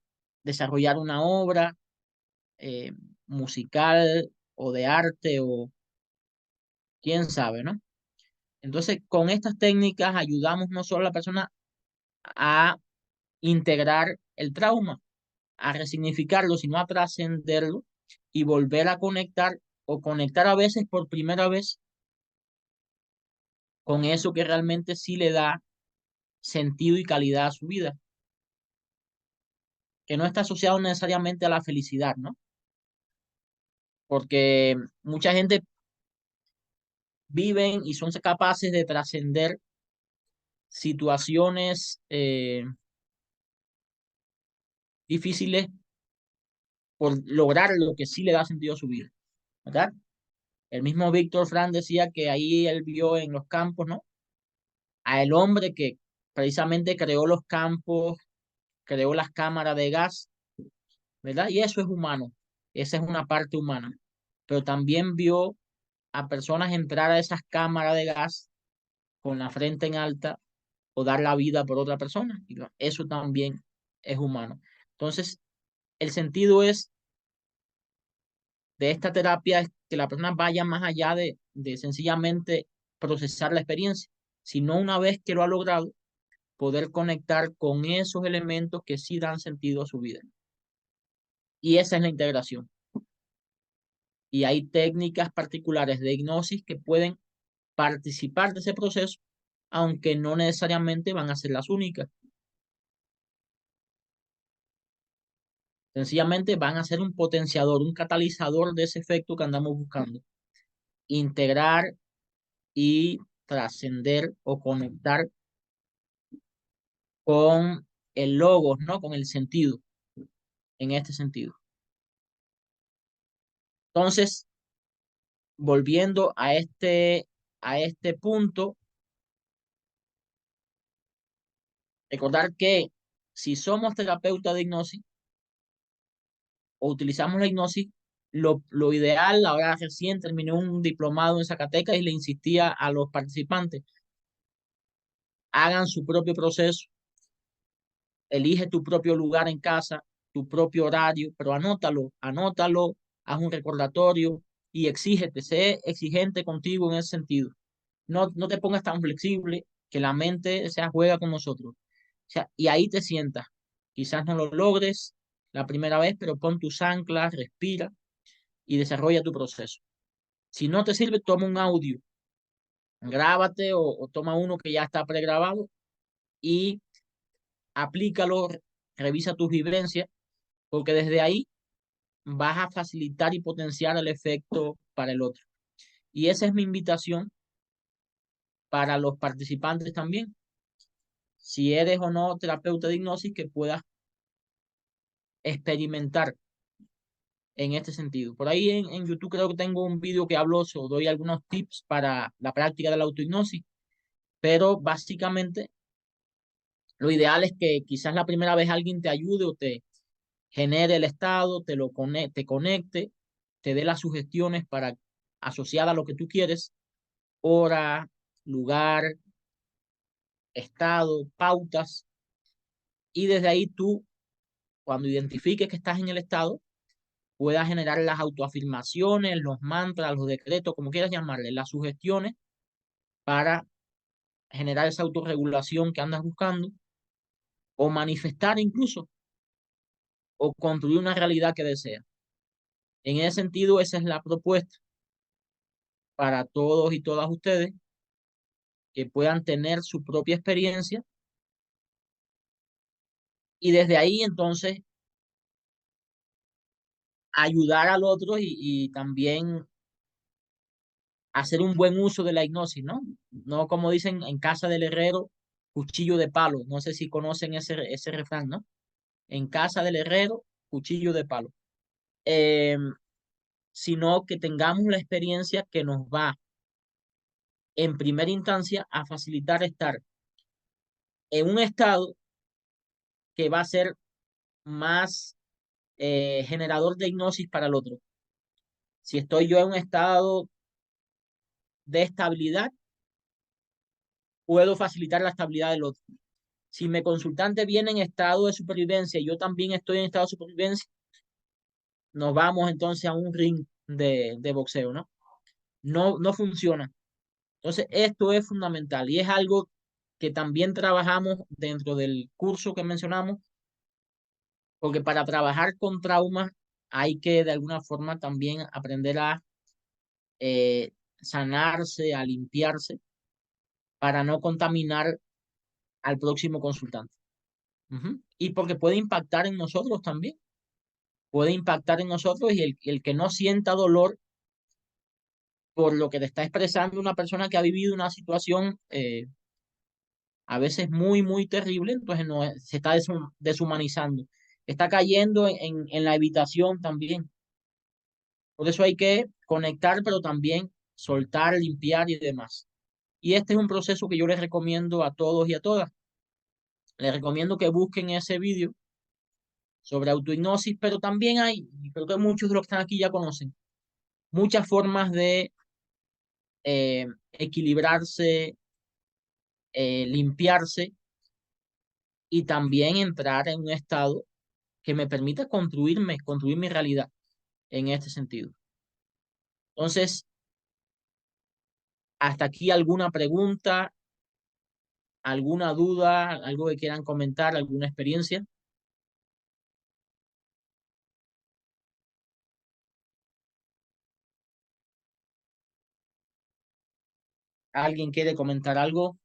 desarrollar una obra eh, musical o de arte o quién sabe, ¿no? Entonces, con estas técnicas ayudamos no solo a la persona a integrar el trauma, a resignificarlo, sino a trascenderlo y volver a conectar o conectar a veces por primera vez con eso que realmente sí le da sentido y calidad a su vida, que no está asociado necesariamente a la felicidad, ¿no? Porque mucha gente viven y son capaces de trascender situaciones difíciles por lograr lo que sí le da sentido a su vida, ¿verdad? El mismo Víctor Frank decía que ahí él vio en los campos, ¿no? A el hombre que precisamente creó los campos, creó las cámaras de gas, ¿verdad? Y eso es humano, esa es una parte humana. Pero también vio a personas entrar a esas cámaras de gas con la frente en alta o dar la vida por otra persona. Y eso también es humano. Entonces, el sentido es de esta terapia es que la persona vaya más allá de sencillamente procesar la experiencia, sino una vez que lo ha logrado, poder conectar con esos elementos que sí dan sentido a su vida. Y esa es la integración. Y hay técnicas particulares de hipnosis que pueden participar de ese proceso, aunque no necesariamente van a ser las únicas. Sencillamente van a ser un potenciador, un catalizador de ese efecto que andamos buscando. Integrar y trascender o conectar con el logos, ¿no? Con el sentido, en este sentido. Entonces, volviendo a este punto, recordar que si somos terapeutas de hipnosis o utilizamos la hipnosis, lo ideal, ahora recién terminé un diplomado en Zacatecas y le insistía a los participantes, hagan su propio proceso, elige tu propio lugar en casa, tu propio horario, pero anótalo, haz un recordatorio y exígete, sé exigente contigo en ese sentido. No te pongas tan flexible que la mente se juega con nosotros. O sea, y ahí te sientas. Quizás no lo logres la primera vez, pero pon tus anclas, respira y desarrolla tu proceso. Si no te sirve, toma un audio, grábate o toma uno que ya está pregrabado y aplícalo, revisa tus vivencias, porque desde ahí vas a facilitar y potenciar el efecto para el otro. Y esa es mi invitación para los participantes también. Si eres o no terapeuta de hipnosis, que puedas experimentar en este sentido. Por ahí en YouTube creo que tengo un vídeo que hablo o doy algunos tips para la práctica de la autohipnosis, pero básicamente lo ideal es que quizás la primera vez alguien te ayude o te genere el estado, te conecte, te dé las sugestiones para asociadas a lo que tú quieres, hora, lugar, estado, pautas, y desde ahí tú, cuando identifiques que estás en el estado, puedas generar las autoafirmaciones, los mantras, los decretos, como quieras llamarle, las sugestiones para generar esa autorregulación que andas buscando o manifestar incluso o construir una realidad que deseas. En ese sentido, esa es la propuesta para todos y todas ustedes que puedan tener su propia experiencia y desde ahí entonces ayudar al otro y también hacer un buen uso de la hipnosis, ¿no? No como dicen en casa del herrero, cuchillo de palo. No sé si conocen ese refrán, ¿no? En casa del herrero, cuchillo de palo. Eh, Sino que tengamos la experiencia que nos va en primera instancia, a facilitar estar en un estado que va a ser más generador de hipnosis para el otro. Si estoy yo en un estado de estabilidad, puedo facilitar la estabilidad del otro. Si mi consultante viene en estado de supervivencia y yo también estoy en estado de supervivencia, nos vamos entonces a un ring de boxeo, ¿no? No funciona. Entonces, esto es fundamental y es algo que también trabajamos dentro del curso que mencionamos, porque para trabajar con traumas hay que de alguna forma también aprender a sanarse, a limpiarse, para no contaminar al próximo consultante. Y porque puede impactar en nosotros también, puede impactar en nosotros y el que no sienta dolor por lo que te está expresando una persona que ha vivido una situación a veces muy terrible, entonces no, se está deshumanizando, está cayendo en la evitación también. Por eso hay que conectar, pero también soltar, limpiar y demás. Y este es un proceso que yo les recomiendo a todos y a todas. Les recomiendo que busquen ese vídeo sobre autohipnosis, pero también hay, y creo que muchos de los que están aquí ya conocen, muchas formas de equilibrarse, limpiarse y también entrar en un estado que me permita construir mi realidad en este sentido. Entonces, hasta aquí alguna pregunta, alguna duda, algo que quieran comentar, alguna experiencia. ¿Alguien quiere comentar algo?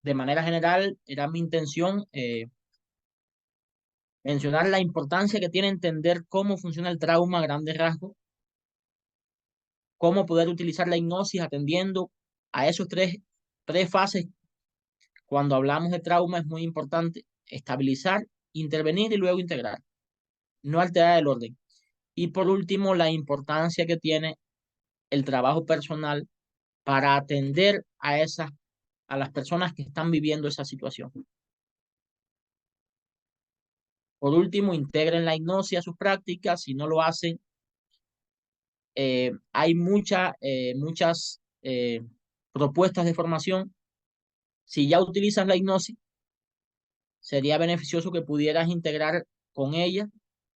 De manera general, era mi intención mencionar la importancia que tiene entender cómo funciona el trauma a grandes rasgos, cómo poder utilizar la hipnosis atendiendo a esos tres fases. Cuando hablamos de trauma es muy importante estabilizar, intervenir y luego integrar, no alterar el orden. Y por último, la importancia que tiene el trabajo personal para atender a las personas que están viviendo esa situación. Por último, integren la hipnosis a sus prácticas. Si no lo hacen, hay muchas propuestas de formación. Si ya utilizas la hipnosis, sería beneficioso que pudieras integrar con ella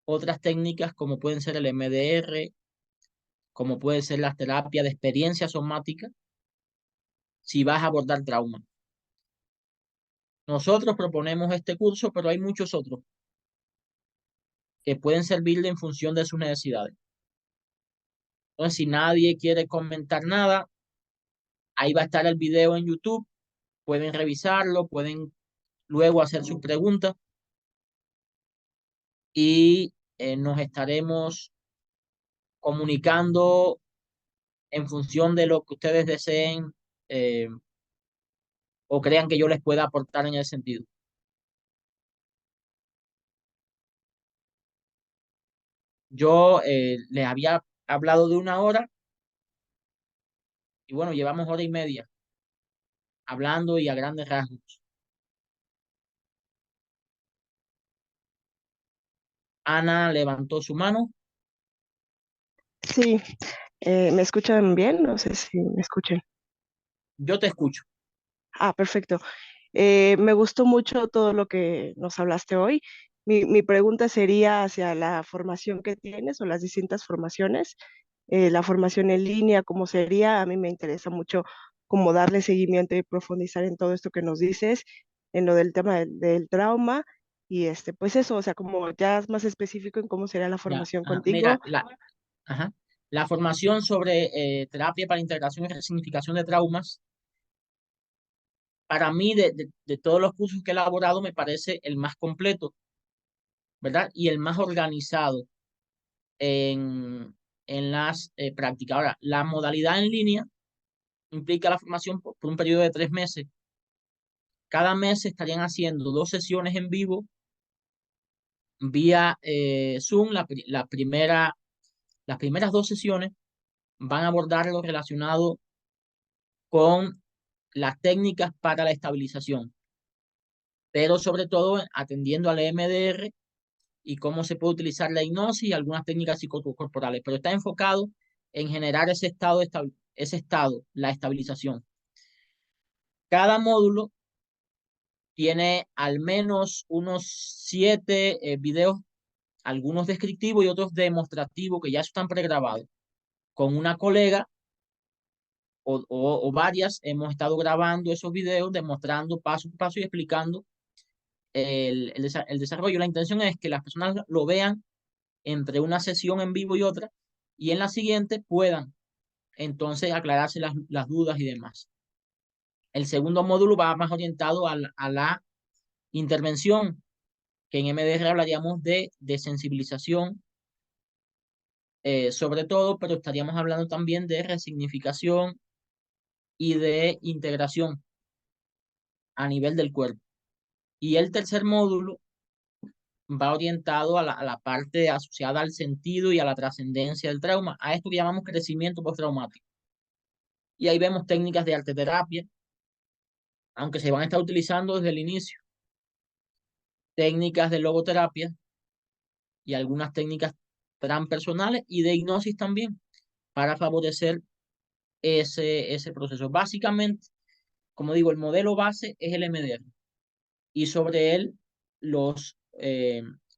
otras técnicas como pueden ser el MDR, como puede ser la terapia de experiencia somática, si vas a abordar trauma. Nosotros proponemos este curso, pero hay muchos otros que pueden servirle en función de sus necesidades. Entonces, si nadie quiere comentar nada, ahí va a estar el video en YouTube, pueden revisarlo, pueden luego hacer sus preguntas y nos estaremos comunicando en función de lo que ustedes deseen eh, o crean que yo les pueda aportar en ese sentido. Yo les había hablado de 1 hora y bueno, llevamos 1 hora y media hablando y a grandes rasgos. Ana levantó su mano. Sí, ¿me escuchan bien? No sé si me escuchan. Yo te escucho. Ah, perfecto. Me gustó mucho todo lo que nos hablaste hoy. Mi pregunta sería hacia la formación que tienes o las distintas formaciones. La formación en línea, ¿cómo sería? A mí me interesa mucho cómo darle seguimiento y profundizar en todo esto que nos dices, en lo del tema del trauma. Y pues eso, o sea, como ya es más específico en cómo sería la Ya, formación mira, contigo. ajá, la formación sobre terapia para integración y resignificación de traumas, para mí, de todos los cursos que he elaborado, me parece el más completo, ¿verdad? Y el más organizado en las prácticas. Ahora, la modalidad en línea implica la formación por un periodo de 3 meses. Cada mes se estarían haciendo 2 sesiones en vivo vía Zoom. Las primeras 2 sesiones van a abordar lo relacionado con las técnicas para la estabilización, pero sobre todo atendiendo al EMDR y cómo se puede utilizar la hipnosis y algunas técnicas psicocorporales, pero está enfocado en generar ese estado, la estabilización. Cada módulo tiene al menos unos 7 videos, algunos descriptivos y otros demostrativos que ya están pregrabados. Con una colega o varias hemos estado grabando esos videos, demostrando paso por paso y explicando el desarrollo. La intención es que las personas lo vean entre una sesión en vivo y otra, y en la siguiente puedan entonces aclararse las dudas y demás. El segundo módulo va más orientado a la intervención, que en MDR hablaríamos de sensibilización, sobre todo, pero estaríamos hablando también de resignificación y de integración a nivel del cuerpo. Y el tercer módulo va orientado a la parte asociada al sentido y a la trascendencia del trauma, a esto que llamamos crecimiento postraumático. Y ahí vemos técnicas de arteterapia, aunque se van a estar utilizando desde el inicio, técnicas de logoterapia y algunas técnicas transpersonales y de hipnosis también, para favorecer ese proceso. Básicamente, como digo, el modelo base es el MDR, y sobre él los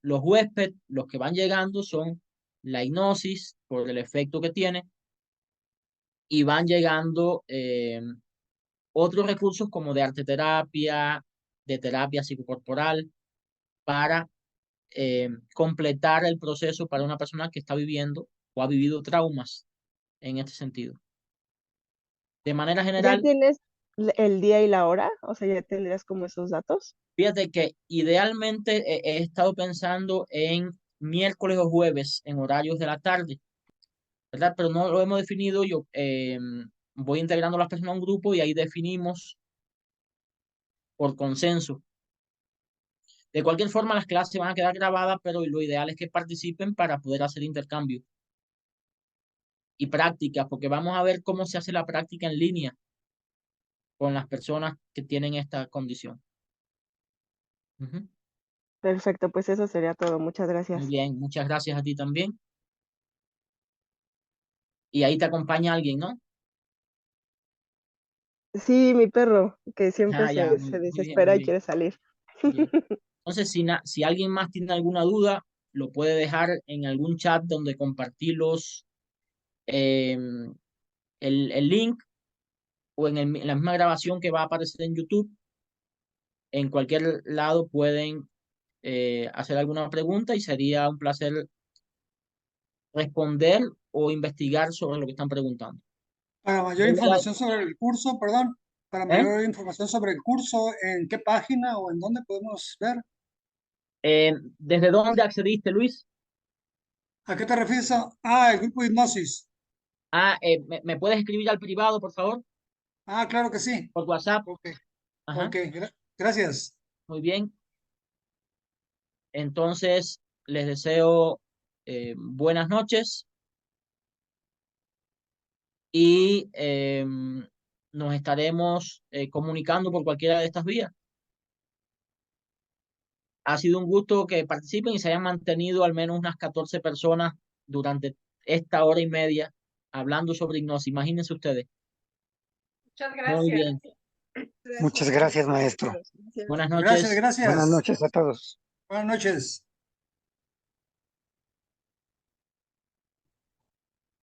huéspedes, los que van llegando, son la hipnosis por el efecto que tiene, y van llegando otros recursos como de arteterapia, de terapia psicocorporal, para completar el proceso para una persona que está viviendo o ha vivido traumas en este sentido. De manera ¿Ya general, tienes el día y la hora? O sea, ¿ya tendrías como esos datos? fíjate que idealmente he estado pensando en miércoles o jueves en horarios de la tarde, ¿verdad? Pero no lo hemos definido. Yo voy integrando a las personas a un grupo y ahí definimos por consenso. De cualquier forma, las clases van a quedar grabadas, pero lo ideal es que participen para poder hacer intercambio y práctica, porque vamos a ver cómo se hace la práctica en línea con las personas que tienen esta condición. Ujú. Perfecto, pues eso sería todo. Muchas Muy gracias. bien, muchas gracias a ti también. Y ahí te acompaña alguien, ¿no? Sí, mi perro, que siempre Ah, ya, se muy bien, muy desespera y bien. quiere salir. Bien. Entonces, si alguien más tiene alguna duda, lo puede dejar en algún chat donde compartí el link, o en la misma grabación que va a aparecer en YouTube. En cualquier lado pueden hacer alguna pregunta y sería un placer responder o investigar sobre lo que están preguntando. Para mayor Yo voy a- información sobre el curso, perdón, para ¿eh? mayor información sobre el curso, ¿en qué página o en dónde podemos ver? ¿Desde dónde accediste, Luis? ¿A qué te refieres? Ah, el grupo de hipnosis. ¿Me puedes escribir al privado, por favor? Ah, claro que sí. Por WhatsApp. Ok, Ajá, ok, gracias. muy bien. Entonces, les deseo buenas noches y nos estaremos comunicando por cualquiera de estas vías. Ha sido un gusto que participen y se hayan mantenido al menos unas 14 personas durante esta hora y media hablando sobre hipnosis. Imagínense ustedes. Muchas Muy gracias. bien. Muchas gracias, maestro. Buenas Gracias, noches. Buenas gracias. noches a todos. Buenas noches.